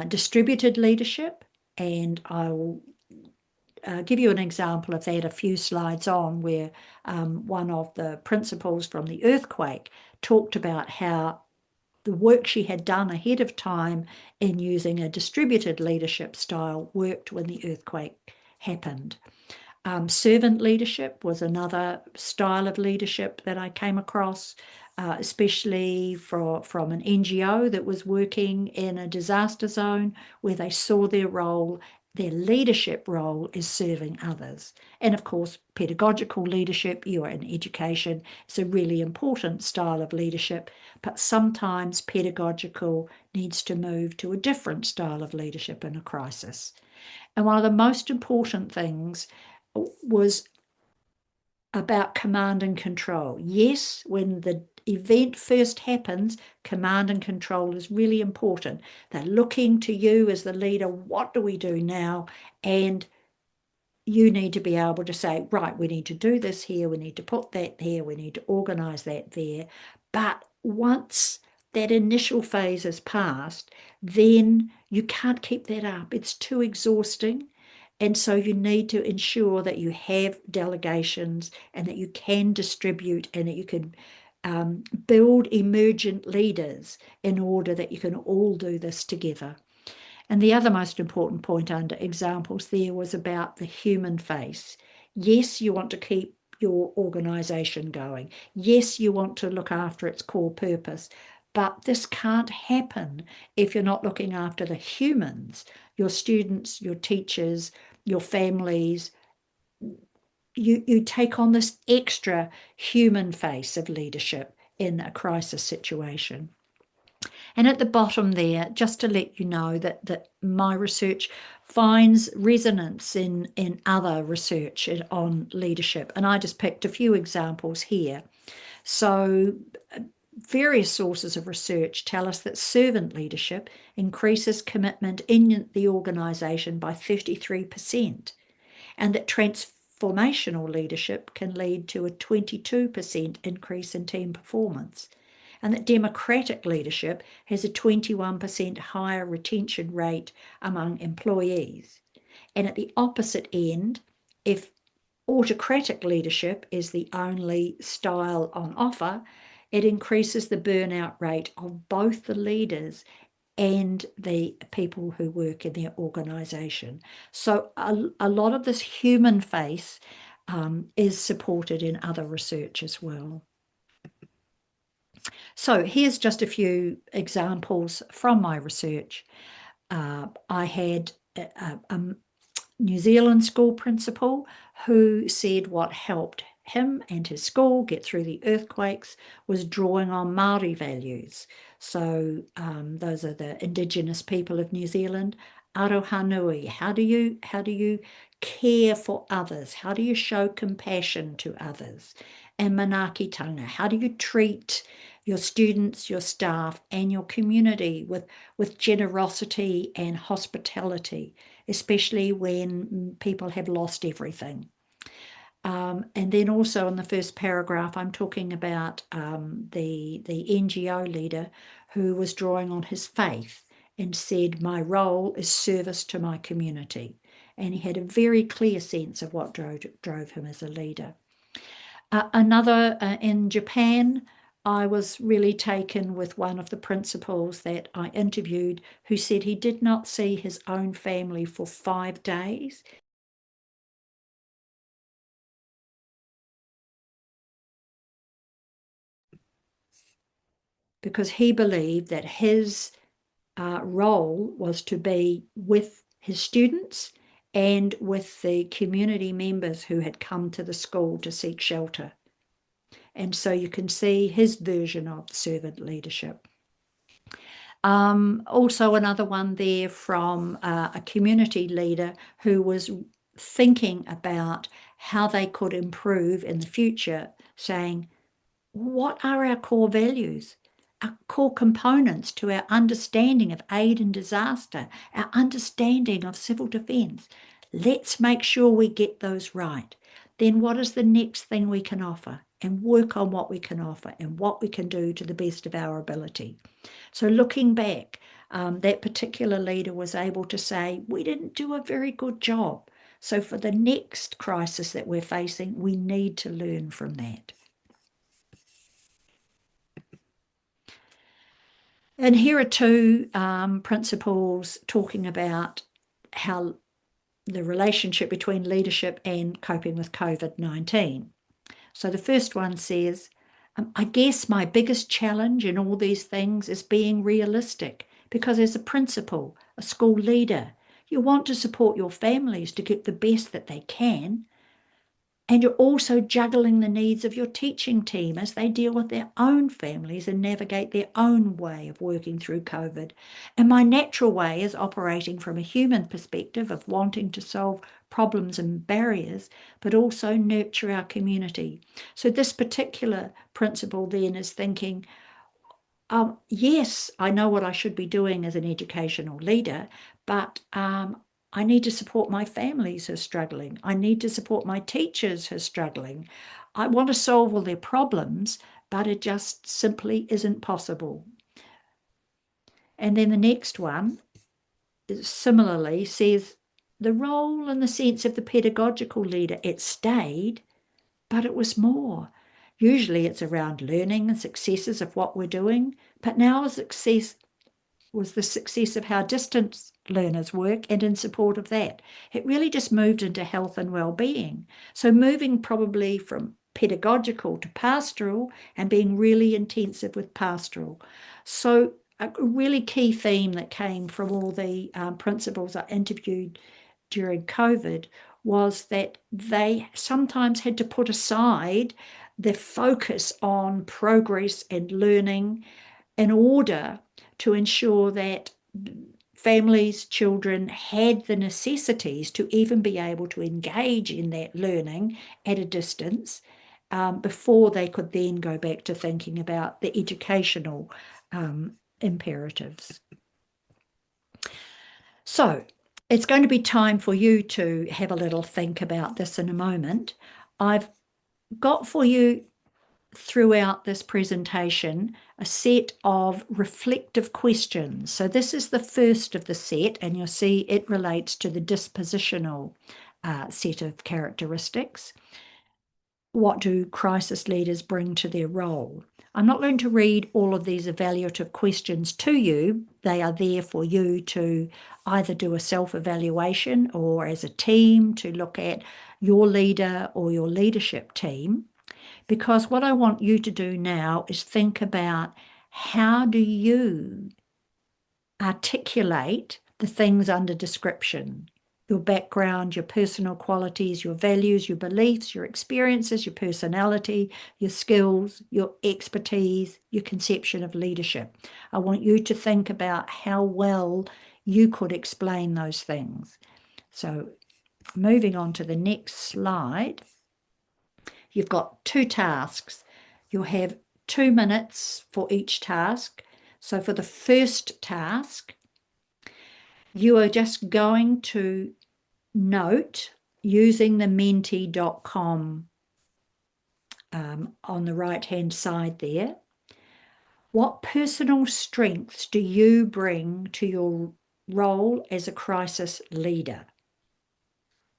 Speaker 4: Distributed leadership, and I will give you an example of that a few slides on, where one of the principals from the earthquake talked about how the work she had done ahead of time in using a distributed leadership style worked when the earthquake happened. Servant leadership was another style of leadership that I came across, especially from an NGO that was working in a disaster zone, where they saw their leadership role is serving others. And of course, pedagogical leadership, you are in education, it's a really important style of leadership, but sometimes pedagogical needs to move to a different style of leadership in a crisis. And one of the most important things was about command and control. Yes, when the event first happens, command and control is really important. They're looking to you as the leader, what do we do now? And you need to be able to say, right, we need to do this here, we need to put that there, we need to organise that there. But once that initial phase is passed, then you can't keep that up. It's too exhausting. And so you need to ensure that you have delegations and that you can distribute and that you can build emergent leaders in order that you can all do this together. And the other most important point under examples there was about the human face. Yes, you want to keep your organisation going. Yes, you want to look after its core purpose. But this can't happen if you're not looking after the humans, your students, your teachers, your families. You take on this extra human face of leadership in a crisis situation. And at the bottom there, just to let you know that my research finds resonance in other research on leadership. And I just picked a few examples here. So various sources of research tell us that servant leadership increases commitment in the organisation by 33%, and that transformational leadership can lead to a 22% increase in team performance, and that democratic leadership has a 21% higher retention rate among employees. And at the opposite end, if autocratic leadership is the only style on offer, it increases the burnout rate of both the leaders and the people who work in their organisation. So a lot of this human face is supported in other research as well. So here's just a few examples from my research. I had a New Zealand school principal who said what helped him and his school get through the earthquakes was drawing on Māori values. So those are the Indigenous people of New Zealand. Arohanui, how do you care for others? How do you show compassion to others? And manaakitanga, how do you treat your students, your staff, and your community with generosity and hospitality, especially when people have lost everything. And then also in the first paragraph, I'm talking about the NGO leader who was drawing on his faith and said, my role is service to my community. And he had a very clear sense of what drove him as a leader. Another in Japan, I was really taken with one of the principals that I interviewed who said he did not see his own family for 5 days. Because he believed that his role was to be with his students and with the community members who had come to the school to seek shelter. And so you can see his version of servant leadership. Also another one there from a community leader who was thinking about how they could improve in the future, saying, what are our core values? are core components to our understanding of aid and disaster, our understanding of civil defence. Let's make sure we get those right. Then what is the next thing we can offer? And work on what we can offer and what we can do to the best of our ability. So looking back, that particular leader was able to say, we didn't do a very good job. So for the next crisis that we're facing, we need to learn from that. And here are two principles talking about how the relationship between leadership and coping with COVID-19. So the first one says, I guess my biggest challenge in all these things is being realistic, because as a principal, a school leader, you want to support your families to get the best that they can. And you're also juggling the needs of your teaching team as they deal with their own families and navigate their own way of working through COVID. And my natural way is operating from a human perspective of wanting to solve problems and barriers, but also nurture our community. So this particular principle then is thinking, yes, I know what I should be doing as an educational leader, but I need to support my families who are struggling. I need to support my teachers who are struggling. I want to solve all their problems, but it just simply isn't possible. And then the next one similarly says, the role and the sense of the pedagogical leader, it stayed, but it was more. Usually it's around learning and successes of what we're doing, but now success was the success of how distance learners work and in support of that. It really just moved into health and well-being. So moving probably from pedagogical to pastoral and being really intensive with pastoral. So a really key theme that came from all the principals I interviewed during COVID was that they sometimes had to put aside the focus on progress and learning in order to ensure that families, children had the necessities to even be able to engage in that learning at a distance before they could then go back to thinking about the educational imperatives. So it's going to be time for you to have a little think about this in a moment. I've got for you throughout this presentation a set of reflective questions. So this is the first of the set, and you'll see it relates to the dispositional set of characteristics. What do crisis leaders bring to their role? I'm not going to read all of these evaluative questions to you. They are there for you to either do a self-evaluation or as a team to look at your leader or your leadership team. Because what I want you to do now is think about, how do you articulate the things under description? Your background, your personal qualities, your values, your beliefs, your experiences, your personality, your skills, your expertise, your conception of leadership. I want you to think about how well you could explain those things. So moving on to the next slide. You've got two tasks. You'll have 2 minutes for each task. So for the first task, you are just going to note using the menti.com on the right-hand side there. What personal strengths do you bring to your role as a crisis leader?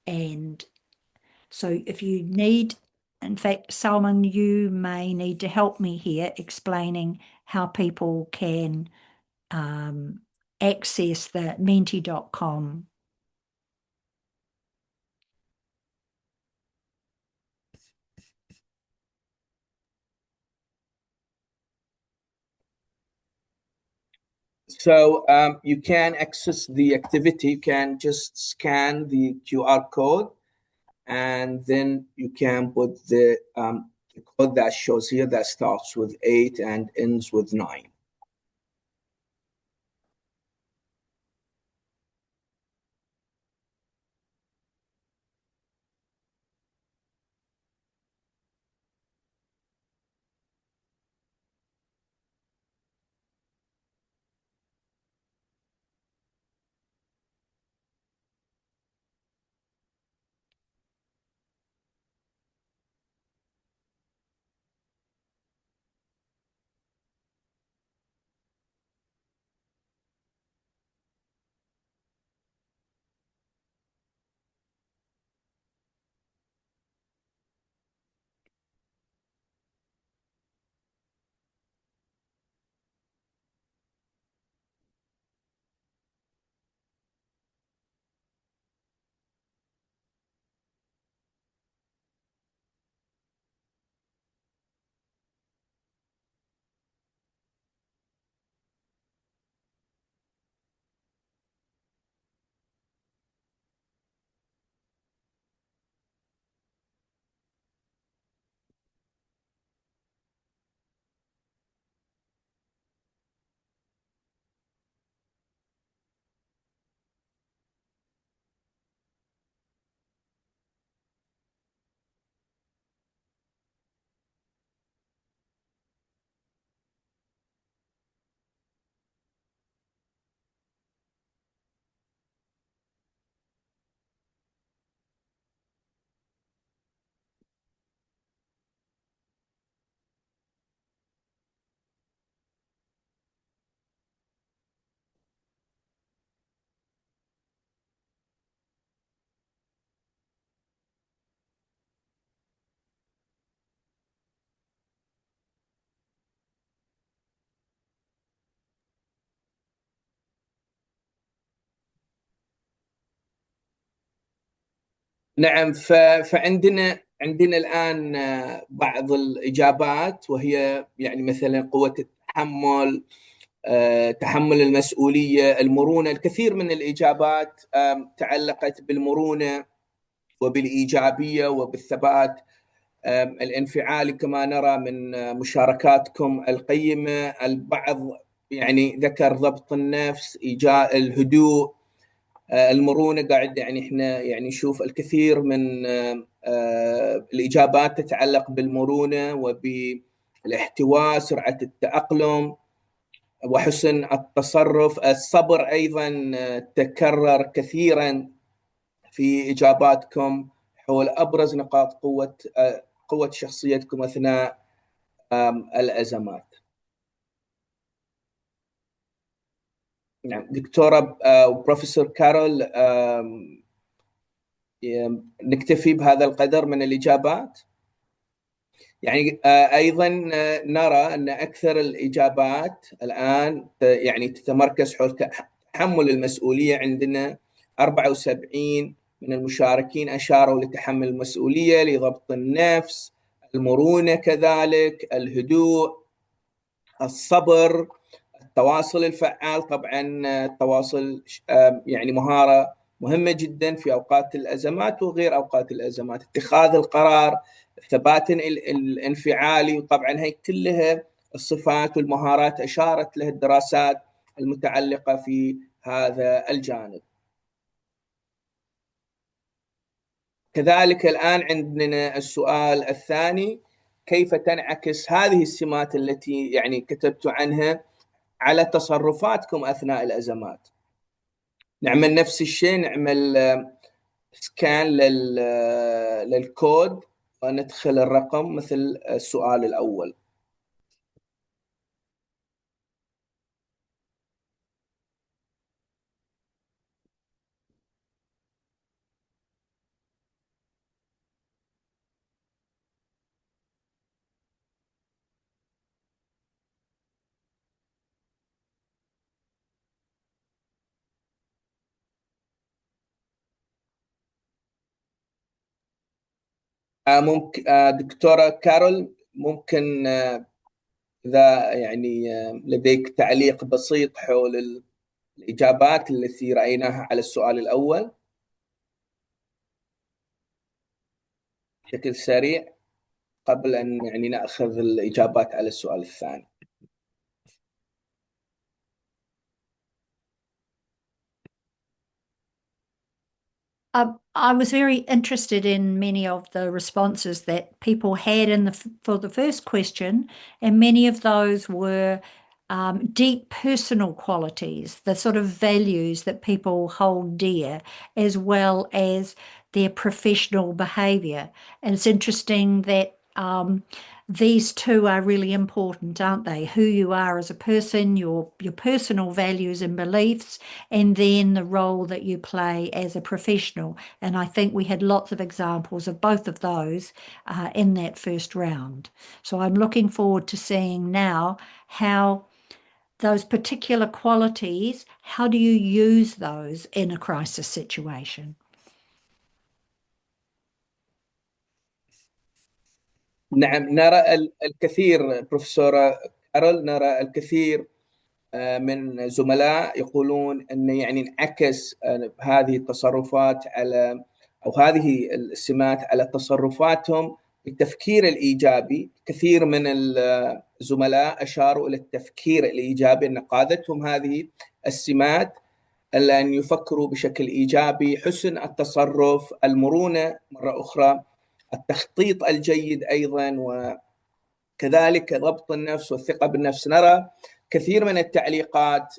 Speaker 4: And so if you need, in fact, Salman, you may need to help me here explaining how people can access the menti.com.
Speaker 3: So you can access the activity. You can just scan the QR code, and then you can put the code that shows here that starts with 8 and ends with 9. نعم. فعندنا الآن بعض الإجابات، وهي يعني مثلا قوة التحمل، تحمل المسؤولية، المرونة. الكثير من الإجابات تعلقت بالمرونة وبالإيجابية وبالثبات الانفعالي، كما نرى من مشاركاتكم القيمة. البعض يعني ذكر ضبط النفس، الهدوء، المرونة. قاعد يعني احنا يعني نشوف الكثير من الإجابات تتعلق بالمرونة وبالاحتواء، سرعة التأقلم، وحسن التصرف. الصبر أيضا تكرر كثيرا في إجاباتكم حول أبرز نقاط قوة شخصيتكم أثناء الأزمات. نعم دكتورة وبروفيسور كارول، نكتفي بهذا القدر من الإجابات. يعني أيضا نرى أن أكثر الإجابات الآن يعني تتمركز حول تحمل المسؤولية. عندنا 74 من المشاركين أشاروا لتحمل المسؤولية، لضبط النفس، المرونة كذلك، الهدوء، الصبر، التواصل الفعال. طبعا التواصل يعني مهارة مهمة جدا في أوقات الأزمات وغير أوقات الأزمات. اتخاذ القرار، الثبات الانفعالي، وطبعا هي كلها الصفات والمهارات أشارت لها الدراسات المتعلقة في هذا الجانب. كذلك الآن عندنا السؤال الثاني: كيف تنعكس هذه السمات التي يعني كتبت عنها على تصرفاتكم أثناء الأزمات؟ نعمل نفس الشيء، نعمل سكان للكود وندخل الرقم مثل السؤال الأول. ممكن دكتورة كارول، ممكن إذا يعني لديك تعليق بسيط حول الإجابات التي رأيناها على السؤال الأول بشكل سريع قبل أن يعني نأخذ الإجابات على السؤال الثاني.
Speaker 4: I was very interested in many of the responses that people had for the first question, and many of those were deep personal qualities, the sort of values that people hold dear, as well as their professional behaviour. And it's interesting that these two are really important, aren't they? Who you are as a person, your personal values and beliefs, and then the role that you play as a professional. And I think we had lots of examples of both of those in that first round. So I'm looking forward to seeing now how those particular qualities, how do you use those in a crisis situation?
Speaker 3: نعم، نرى الكثير بروفيسورة كارول، نرى الكثير من زملاء يقولون أن يعني انعكس هذه التصرفات على أو هذه السمات على تصرفاتهم التفكير الإيجابي. كثير من الزملاء أشاروا إلى التفكير الإيجابي، أن قادتهم هذه السمات أن يفكروا بشكل إيجابي، حسن التصرف، المرونة مرة أخرى، التخطيط الجيد أيضا، وكذلك ضبط النفس والثقة بالنفس. نرى كثير من التعليقات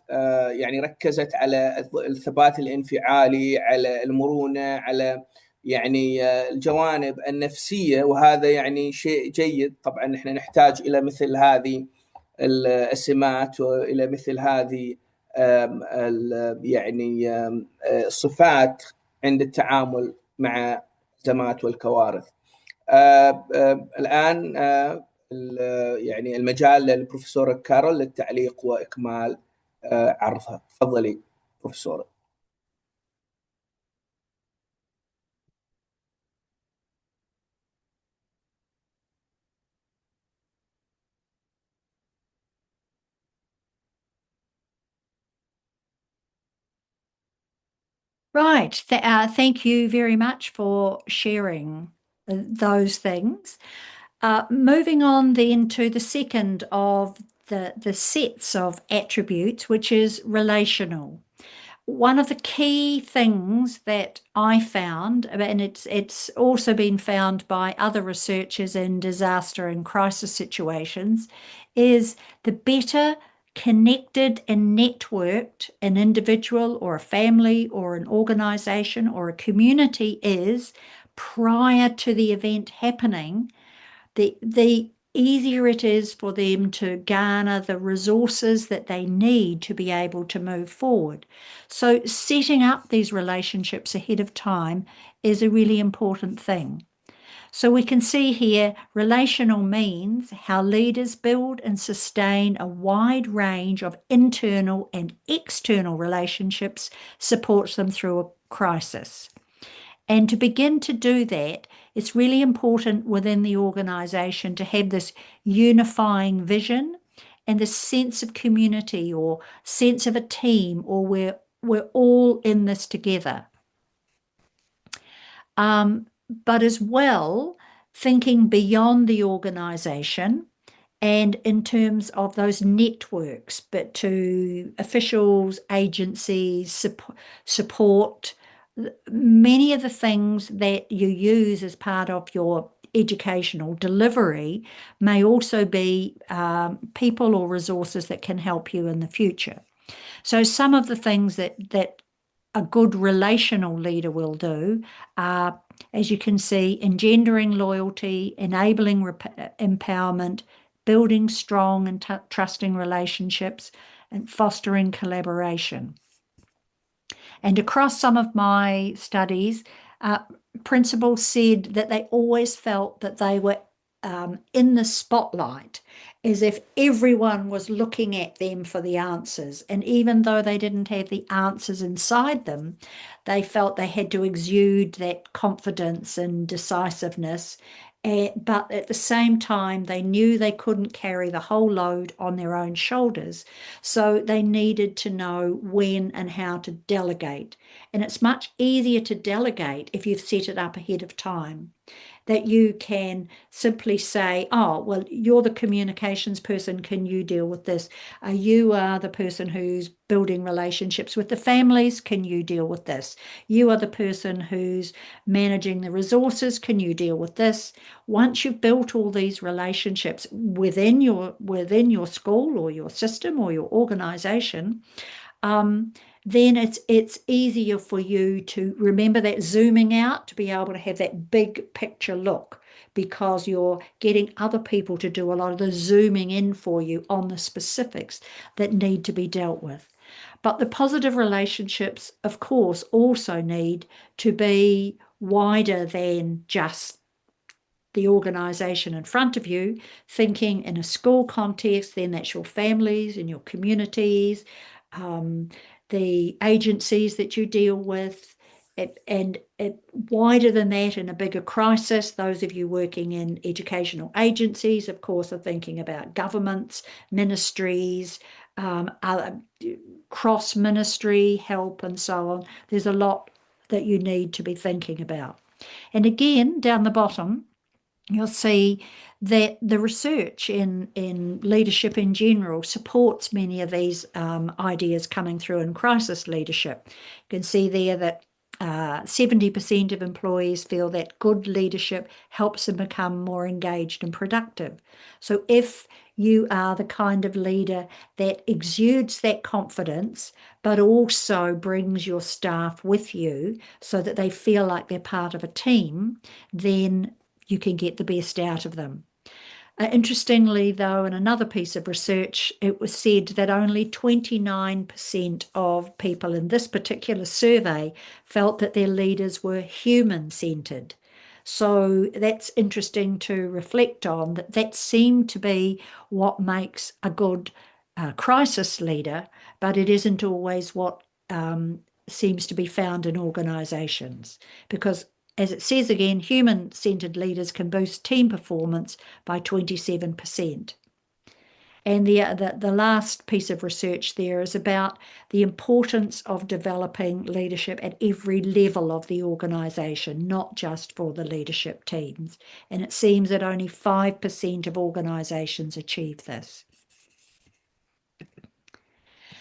Speaker 3: يعني ركزت على الثبات الانفعالي، على المرونة، على يعني الجوانب النفسية، وهذا يعني شيء جيد. طبعا نحن نحتاج إلى مثل هذه السمات وإلى مثل هذه يعني الصفات عند التعامل مع الأزمات والكوارث. الآن يعني المجال للبروفيسورة كارول للتعليق وإكمال عرضها. تفضلي بروفيسورة.
Speaker 4: Right. Thank you very much for sharing those things. Moving on then to the second of the sets of attributes, which is relational. One of the key things that I found, and it's also been found by other researchers in disaster and crisis situations, is the better connected and networked an individual or a family or an organization or a community is prior to the event happening, the easier it is for them to garner the resources that they need to be able to move forward. So setting up these relationships ahead of time is a really important thing. So we can see here, relational means how leaders build and sustain a wide range of internal and external relationships supports them through a crisis. And to begin to do that, it's really important within the organisation to have this unifying vision and this sense of community or sense of a team, or we're all in this together. But as well, thinking beyond the organisation and in terms of those networks, but to officials, agencies, support, many of the things that you use as part of your educational delivery may also be people or resources that can help you in the future. So some of the things that a good relational leader will do are, as you can see, engendering loyalty, enabling empowerment, building strong and trusting relationships, and fostering collaboration. And across some of my studies, principals said that they always felt that they were in the spotlight, as if everyone was looking at them for the answers. And even though they didn't have the answers inside them, they felt they had to exude that confidence and decisiveness. But at the same time, they knew they couldn't carry the whole load on their own shoulders. So they needed to know when and how to delegate. And it's much easier to delegate if you've set it up ahead of time, that you can simply say, oh, well, you're the communications person, can you deal with this? You are the person who's building relationships with the families, can you deal with this? You are the person who's managing the resources, can you deal with this? Once you've built all these relationships within your school or your system or your organization, then it's easier for you to remember that zooming out, to be able to have that big picture look, because you're getting other people to do a lot of the zooming in for you on the specifics that need to be dealt with. But the positive relationships, of course, also need to be wider than just the organisation in front of you. Thinking in a school context, then that's your families and your communities, the agencies that you deal with, and wider than that in a bigger crisis. Those of you working in educational agencies, of course, are thinking about governments, ministries, other cross-ministry help and so on. There's a lot that you need to be thinking about. And again, down the bottom, you'll see that the research in leadership in general supports many of these ideas coming through in crisis leadership. You can see there that 70% of employees feel that good leadership helps them become more engaged and productive. So if you are the kind of leader that exudes that confidence, but also brings your staff with you so that they feel like they're part of a team, then you can get the best out of them. Interestingly, though, in another piece of research, it was said that only 29% of people in this particular survey felt that their leaders were human-centered. So that's interesting to reflect on, that seemed to be what makes a good crisis leader, but it isn't always what seems to be found in organisations, because as it says again, human-centered leaders can boost team performance by 27%. And the last piece of research there is about the importance of developing leadership at every level of the organisation, not just for the leadership teams. And it seems that only 5% of organisations achieve this.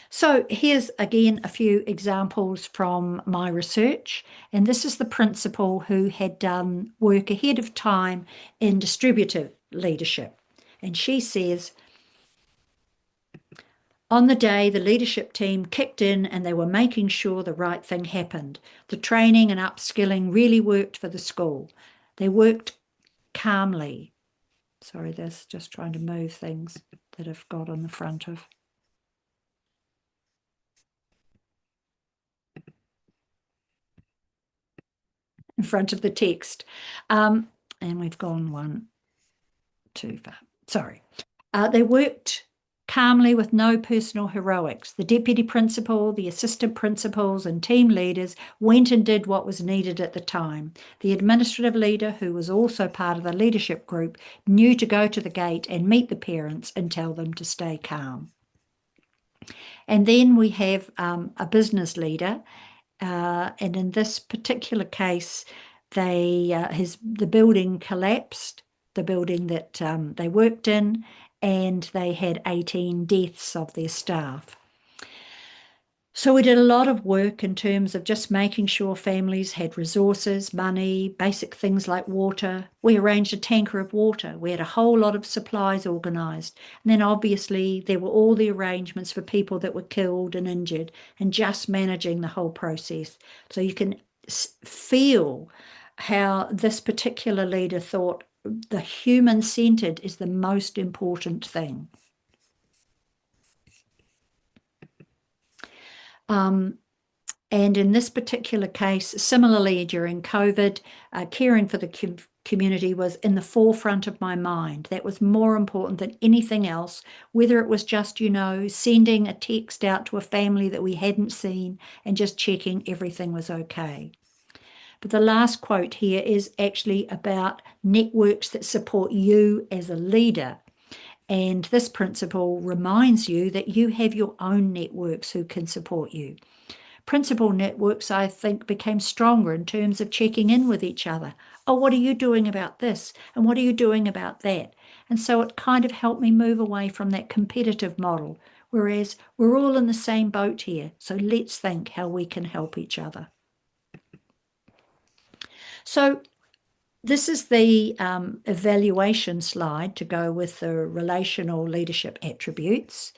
Speaker 4: So here's again a few examples from my research, and this is the principal who had done work ahead of time in distributive leadership. And she says, on the day, the leadership team kicked in and they were making sure the right thing happened. The training and upskilling really worked for the school. They worked calmly. Sorry, that's just trying to move things that I've got on the front of. In front of the text. And we've gone one too far. Sorry. They worked calmly with no personal heroics. The deputy principal, the assistant principals and team leaders went and did what was needed at the time. The administrative leader, who was also part of the leadership group, knew to go to the gate and meet the parents and tell them to stay calm. And then we have a business leader, and in this particular case, the building collapsed, the building that they worked in, and they had 18 deaths of their staff. So we did a lot of work in terms of just making sure families had resources, money, basic things like water. We arranged a tanker of water. We had a whole lot of supplies organised. And then obviously there were all the arrangements for people that were killed and injured, and just managing the whole process. So you can feel how this particular leader thought the human-centred is the most important thing. And in this particular case, similarly during COVID, caring for the community was in the forefront of my mind. That was more important than anything else, whether it was just, sending a text out to a family that we hadn't seen and just checking everything was okay. But the last quote here is actually about networks that support you as a leader. And this principle reminds you that you have your own networks who can support you. Principal networks, I think, became stronger in terms of checking in with each other. Oh, what are you doing about this? And what are you doing about that? And so it kind of helped me move away from that competitive model, whereas we're all in the same boat here. So let's think how we can help each other. So this is the evaluation slide to go with the relational leadership attributes.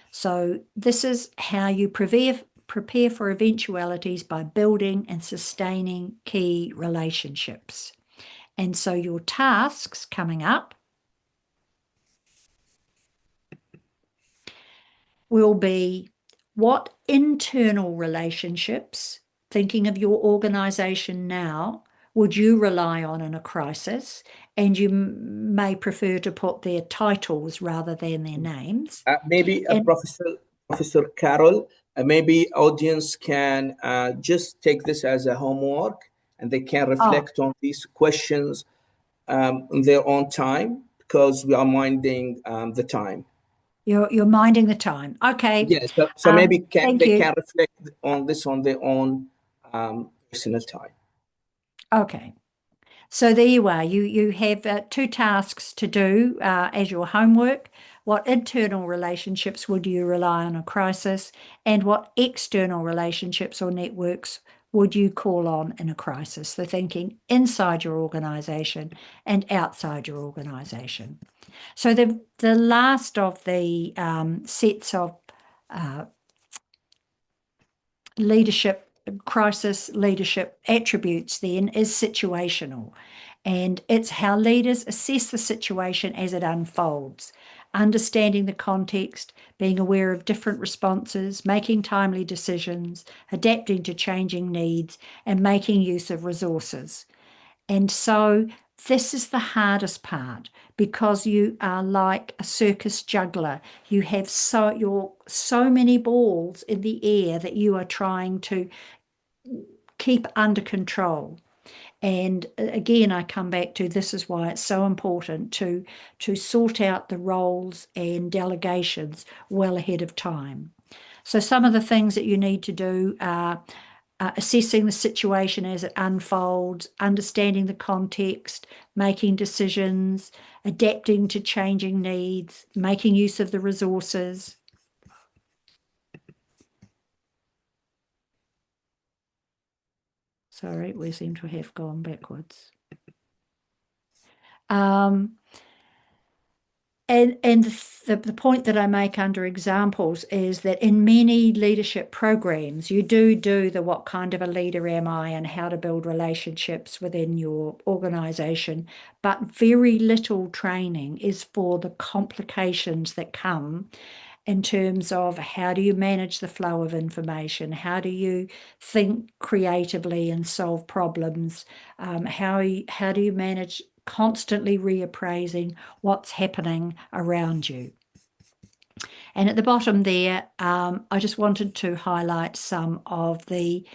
Speaker 4: So this is how you prepare for eventualities by building and sustaining key relationships. And so your tasks coming up will be what internal relationships, thinking of your organisation now, would you rely on in a crisis? And you may prefer to put their titles rather than their names.
Speaker 3: Maybe Professor Carol, maybe audience can just take this as a homework, and they can reflect on these questions in their own time, because we are minding the time.
Speaker 4: You're minding the time. Okay.
Speaker 3: Yes. So maybe they can reflect on this on their own personal time.
Speaker 4: Okay. So there you are. You have 2 tasks to do as your homework. What internal relationships would you rely on in a crisis, and what external relationships or networks would you call on in a crisis? So thinking inside your organisation and outside your organisation. So the last of the sets of crisis leadership attributes then is situational. And it's how leaders assess the situation as it unfolds, understanding the context, being aware of different responses, making timely decisions, adapting to changing needs, and making use of resources. And so this is the hardest part, because you are like a circus juggler. You have so many balls in the air that you are trying to keep under control. And again, I come back to this is why it's so important to sort out the roles and delegations well ahead of time. So some of the things that you need to do are assessing the situation as it unfolds, understanding the context, making decisions, adapting to changing needs, making use of the resources. Sorry, we seem to have gone backwards. And the point that I make under examples is that in many leadership programs, you do the what kind of a leader am I and how to build relationships within your organization, but very little training is for the complications that come in terms of how do you manage the flow of information, how do you think creatively and solve problems, how do you manage constantly reappraising what's happening around you. And at the bottom there, I just wanted to highlight some of the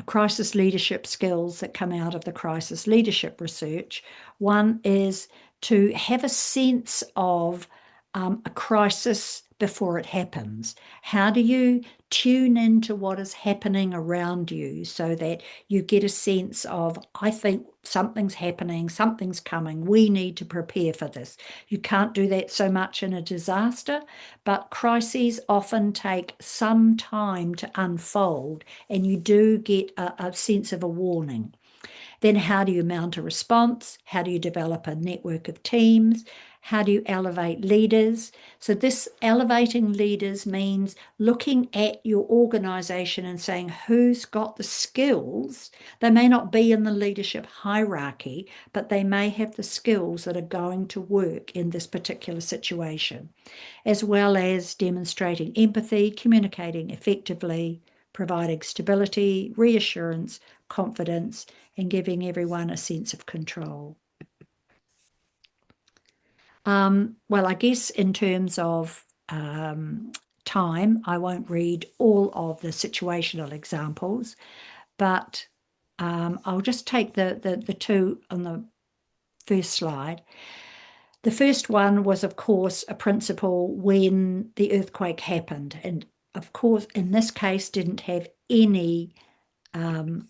Speaker 4: crisis leadership skills that come out of the crisis leadership research. One is to have a sense of a crisis before it happens. How do you tune into what is happening around you so that you get a sense of, I think something's happening, something's coming, we need to prepare for this. You can't do that so much in a disaster, but crises often take some time to unfold and you do get a sense of a warning. Then how do you mount a response? How do you develop a network of teams? How do you elevate leaders? So this elevating leaders means looking at your organization and saying who's got the skills. They may not be in the leadership hierarchy, but they may have the skills that are going to work in this particular situation, as well as demonstrating empathy, communicating effectively, providing stability, reassurance, confidence, and giving everyone a sense of control. Well, I guess in terms of time, I won't read all of the situational examples, but I'll just take the two on the first slide. The first one was, of course, a principle when the earthquake happened. And of course, in this case, didn't have any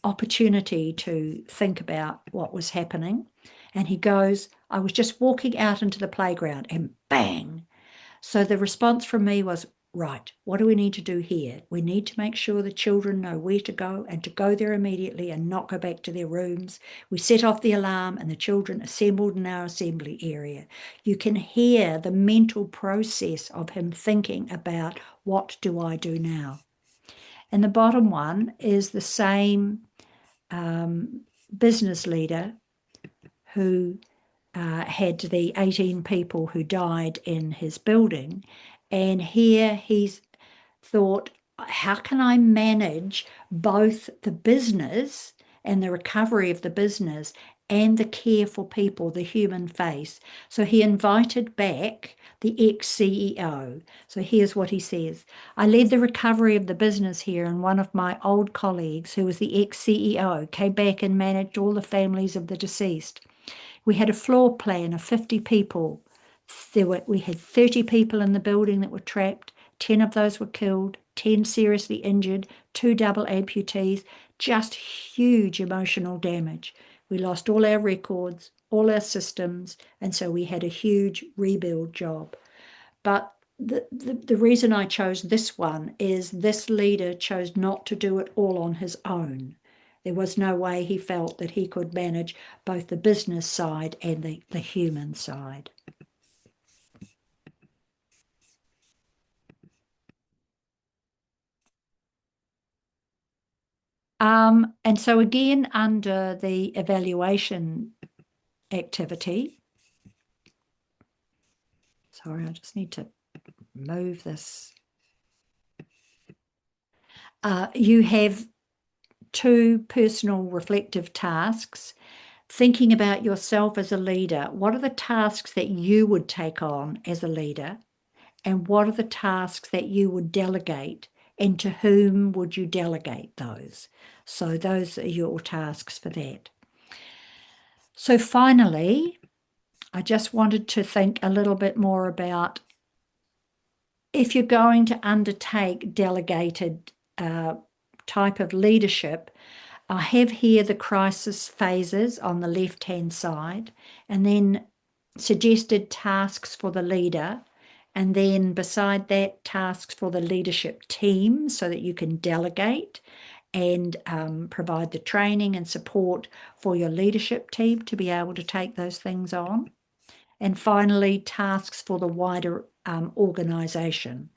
Speaker 4: opportunity to think about what was happening. And he goes, I was just walking out into the playground and bang. So the response from me was, right, what do we need to do here? We need to make sure the children know where to go and to go there immediately and not go back to their rooms. We set off the alarm and the children assembled in our assembly area. You can hear the mental process of him thinking about what do I do now? And the bottom one is the same business leader who had the 18 people who died in his building. And here he's thought, how can I manage both the business and the recovery of the business and the care for people, the human face? So he invited back the ex-CEO. So here's what he says. I led the recovery of the business here, and one of my old colleagues, who was the ex-CEO, came back and managed all the families of the deceased. We had a floor plan of 50 people. We had 30 people in the building that were trapped. 10 of those were killed, 10 seriously injured, 2 double amputees, just huge emotional damage. We lost all our records, all our systems, and so we had a huge rebuild job. But the reason I chose this one is this leader chose not to do it all on his own. There was no way he felt that he could manage both the business side and the human side. And so again, under the evaluation activity, sorry, I just need to move this. You have 2 personal reflective tasks. Thinking about yourself as a leader, what are the tasks that you would take on as a leader? And what are the tasks that you would delegate? And to whom would you delegate those? So those are your tasks for that. So finally, I just wanted to think a little bit more about if you're going to undertake delegated type of leadership. I have here the crisis phases on the left-hand side, and then suggested tasks for the leader, and then beside that, tasks for the leadership team so that you can delegate and provide the training and support for your leadership team to be able to take those things on. And finally, tasks for the wider organisation.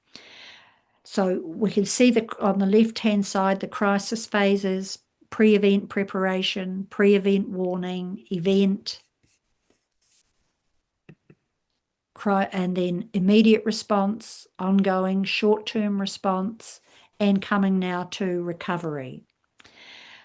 Speaker 4: So we can see on the left-hand side, the crisis phases, pre-event preparation, pre-event warning, event, and then immediate response, ongoing, short-term response, and coming now to recovery.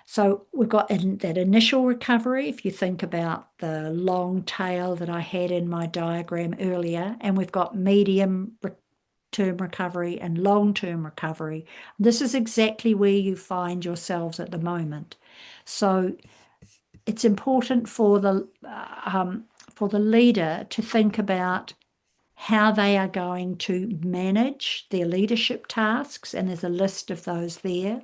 Speaker 4: So we've got that initial recovery, if you think about the long tail that I had in my diagram earlier, and we've got medium-term recovery and long-term recovery. This is exactly where you find yourselves at the moment. So it's important for the leader to think about how they are going to manage their leadership tasks, and there's a list of those there,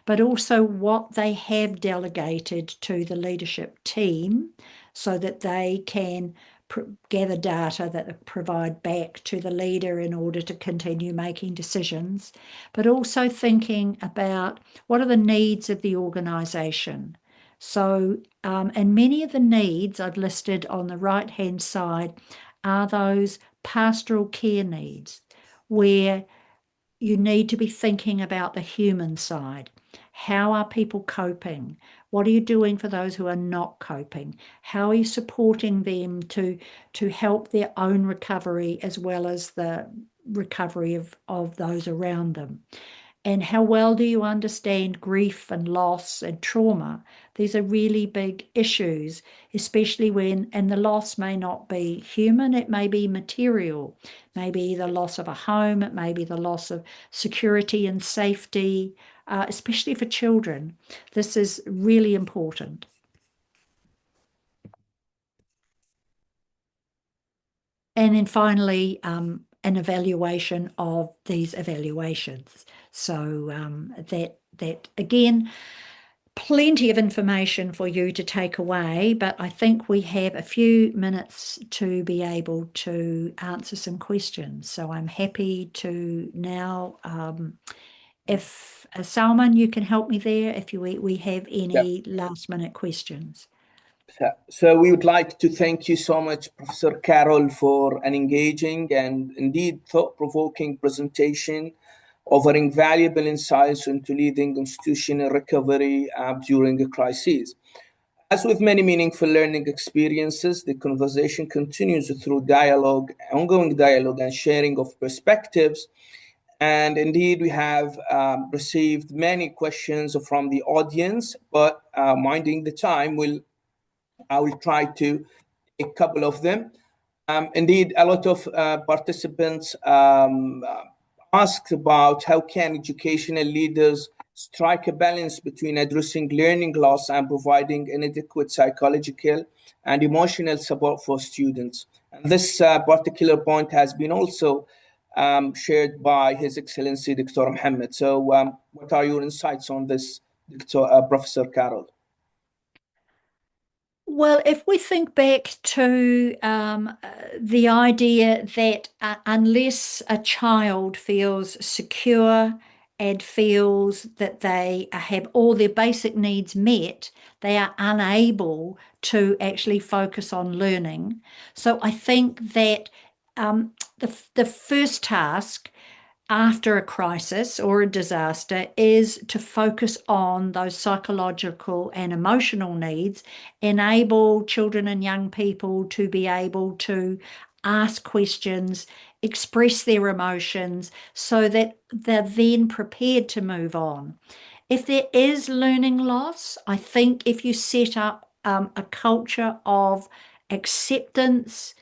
Speaker 4: but also what they have delegated to the leadership team so that they can gather data that provide back to the leader in order to continue making decisions, but also thinking about what are the needs of the organisation. So, and many of the needs I've listed on the right-hand side are those pastoral care needs where you need to be thinking about the human side. How are people coping? What are you doing for those who are not coping? How are you supporting them to help their own recovery as well as the recovery of those around them? And how well do you understand grief and loss and trauma? These are really big issues, especially and the loss may not be human, it may be material, maybe the loss of a home, it may be the loss of security and safety, especially for children. This is really important. And then finally, an evaluation of these evaluations. So that again, plenty of information for you to take away, but I think we have a few minutes to be able to answer some questions. So I'm happy to now, if Salman, you can help me there, if we have any last minute questions.
Speaker 3: So we would like to thank you so much, Professor Carol, for an engaging and indeed thought-provoking presentation, offering valuable insights into leading institutional recovery during a crisis. As with many meaningful learning experiences, the conversation continues through dialogue, ongoing dialogue and sharing of perspectives. And indeed, we have received many questions from the audience, but minding the time, I will try to a couple of them. Indeed, a lot of participants asked about how can educational leaders strike a balance between addressing learning loss and providing an adequate psychological and emotional support for students. And this particular point has been also shared by His Excellency Dr. Mohammed. So what are your insights on this, Professor Carol?
Speaker 4: Well, if we think back to the idea that unless a child feels secure and feels that they have all their basic needs met, they are unable to actually focus on learning. So I think that the first task after a crisis or a disaster is to focus on those psychological and emotional needs, enable children and young people to be able to ask questions, express their emotions so that they're then prepared to move on. If there is learning loss, I think if you set up a culture of acceptance,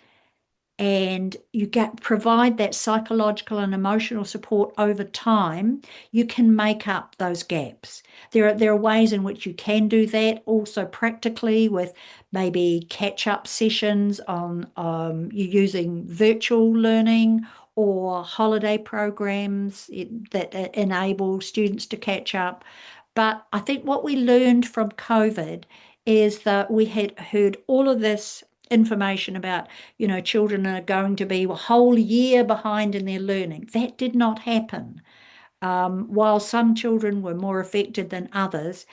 Speaker 4: and you provide that psychological and emotional support over time, you can make up those gaps. There are ways in which you can do that, also practically with maybe catch-up sessions on you using virtual learning or holiday programs that enable students to catch up. But I think what we learned from COVID is that we had heard all of this information about, children are going to be a whole year behind in their learning. That did not happen. While some children were more affected than others,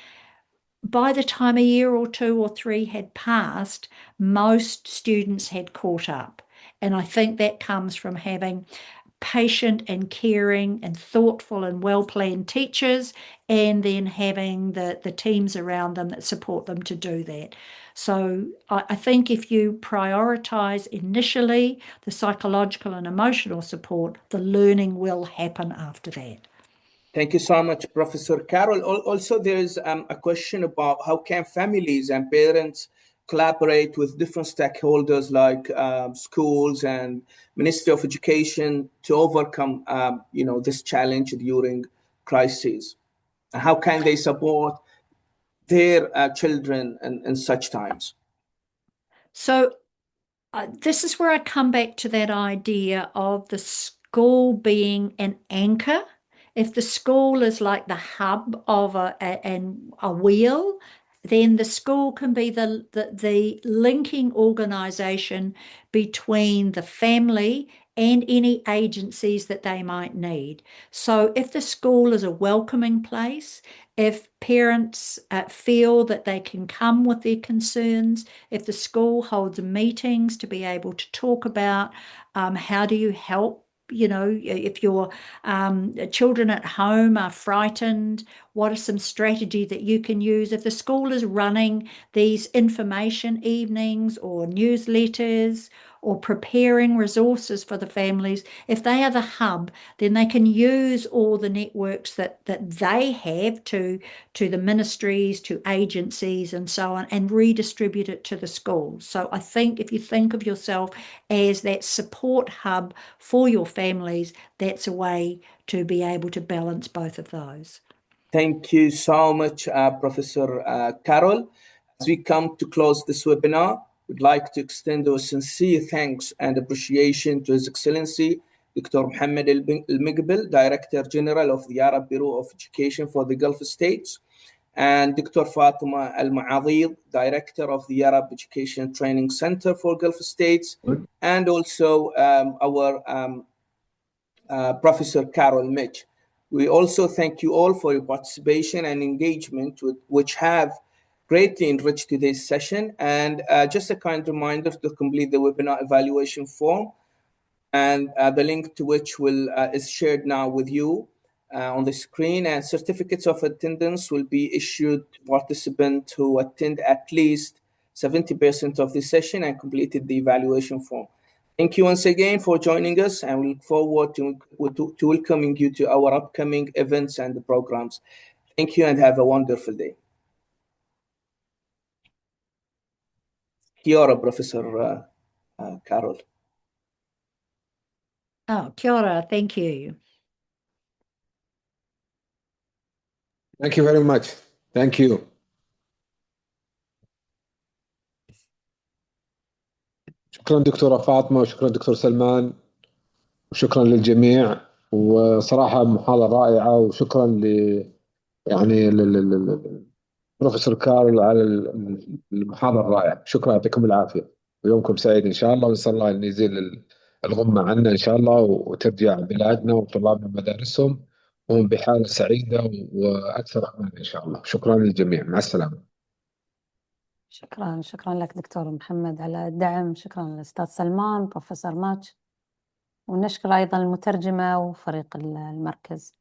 Speaker 4: by the time a year or 2 or 3 had passed, most students had caught up. And I think that comes from having patient and caring and thoughtful and well-planned teachers, and then having the teams around them that support them to do that. So I think if you prioritize initially the psychological and emotional support, the learning will happen after that.
Speaker 3: Thank you so much, Professor Carol. Also, there's a question about how can families and parents collaborate with different stakeholders like schools and Ministry of Education to overcome, this challenge during crises. How can they support their children in such times?
Speaker 4: So this is where I come back to that idea of the school being an anchor. If the school is like the hub of a wheel, then the school can be the linking organisation between the family and any agencies that they might need. So if the school is a welcoming place, if parents feel that they can come with their concerns, if the school holds meetings to be able to talk about how do you help, if your children at home are frightened, what are some strategies that you can use? If the school is running these information evenings or newsletters or preparing resources for the families, if they are the hub, then they can use all the networks that they have to the ministries, to agencies and so on, and redistribute it to the schools. So I think if you think of yourself as that support hub for your families, that's a way to be able to balance both of those.
Speaker 3: Thank you so much, Professor Carol. As we come to close this webinar, we'd like to extend our sincere thanks and appreciation to His Excellency, Dr. Mohammed Al-Miqbil, Director General of the Arab Bureau of Education for the Gulf States, and Dr. Fatima Al-Ma'adid, Director of the Arab Education Training Center for Gulf States, and also our Professor Carol Mitch. We also thank you all for your participation and engagement, which have greatly enriched today's session. And just a kind reminder to complete the webinar evaluation form, and the link to which is shared now with you on the screen. And certificates of attendance will be issued to participants who attend at least 70% of the session and completed the evaluation form. Thank you once again for joining us, and we look forward to welcoming you to our upcoming events and programs. Thank you and have a wonderful day. Kia ora, Professor Carol.
Speaker 4: Oh, kia ora, thank you.
Speaker 2: Thank you very much. Thank you. شكرا دكتورة فاطمة، وشكرا دكتور سلمان، وشكرا للجميع، وصراحة محاضرة رائعة، وشكرا بروفيسور كارل على المحاضرة الرائعة. شكرا، يعطيكم العافية ويومكم سعيد إن شاء الله، ونسأل الله أن يزيل الغمة عنا إن شاء الله، وترجع بلادنا وطلابنا مدارسهم وهم بحالة سعيدة وأكثر أمان إن شاء الله. شكرا للجميع، مع السلامة.
Speaker 1: شكرا لك دكتور محمد على الدعم، شكرا للأستاذ سلمان، بروفيسور ماتش، ونشكر أيضا المترجمة وفريق المركز.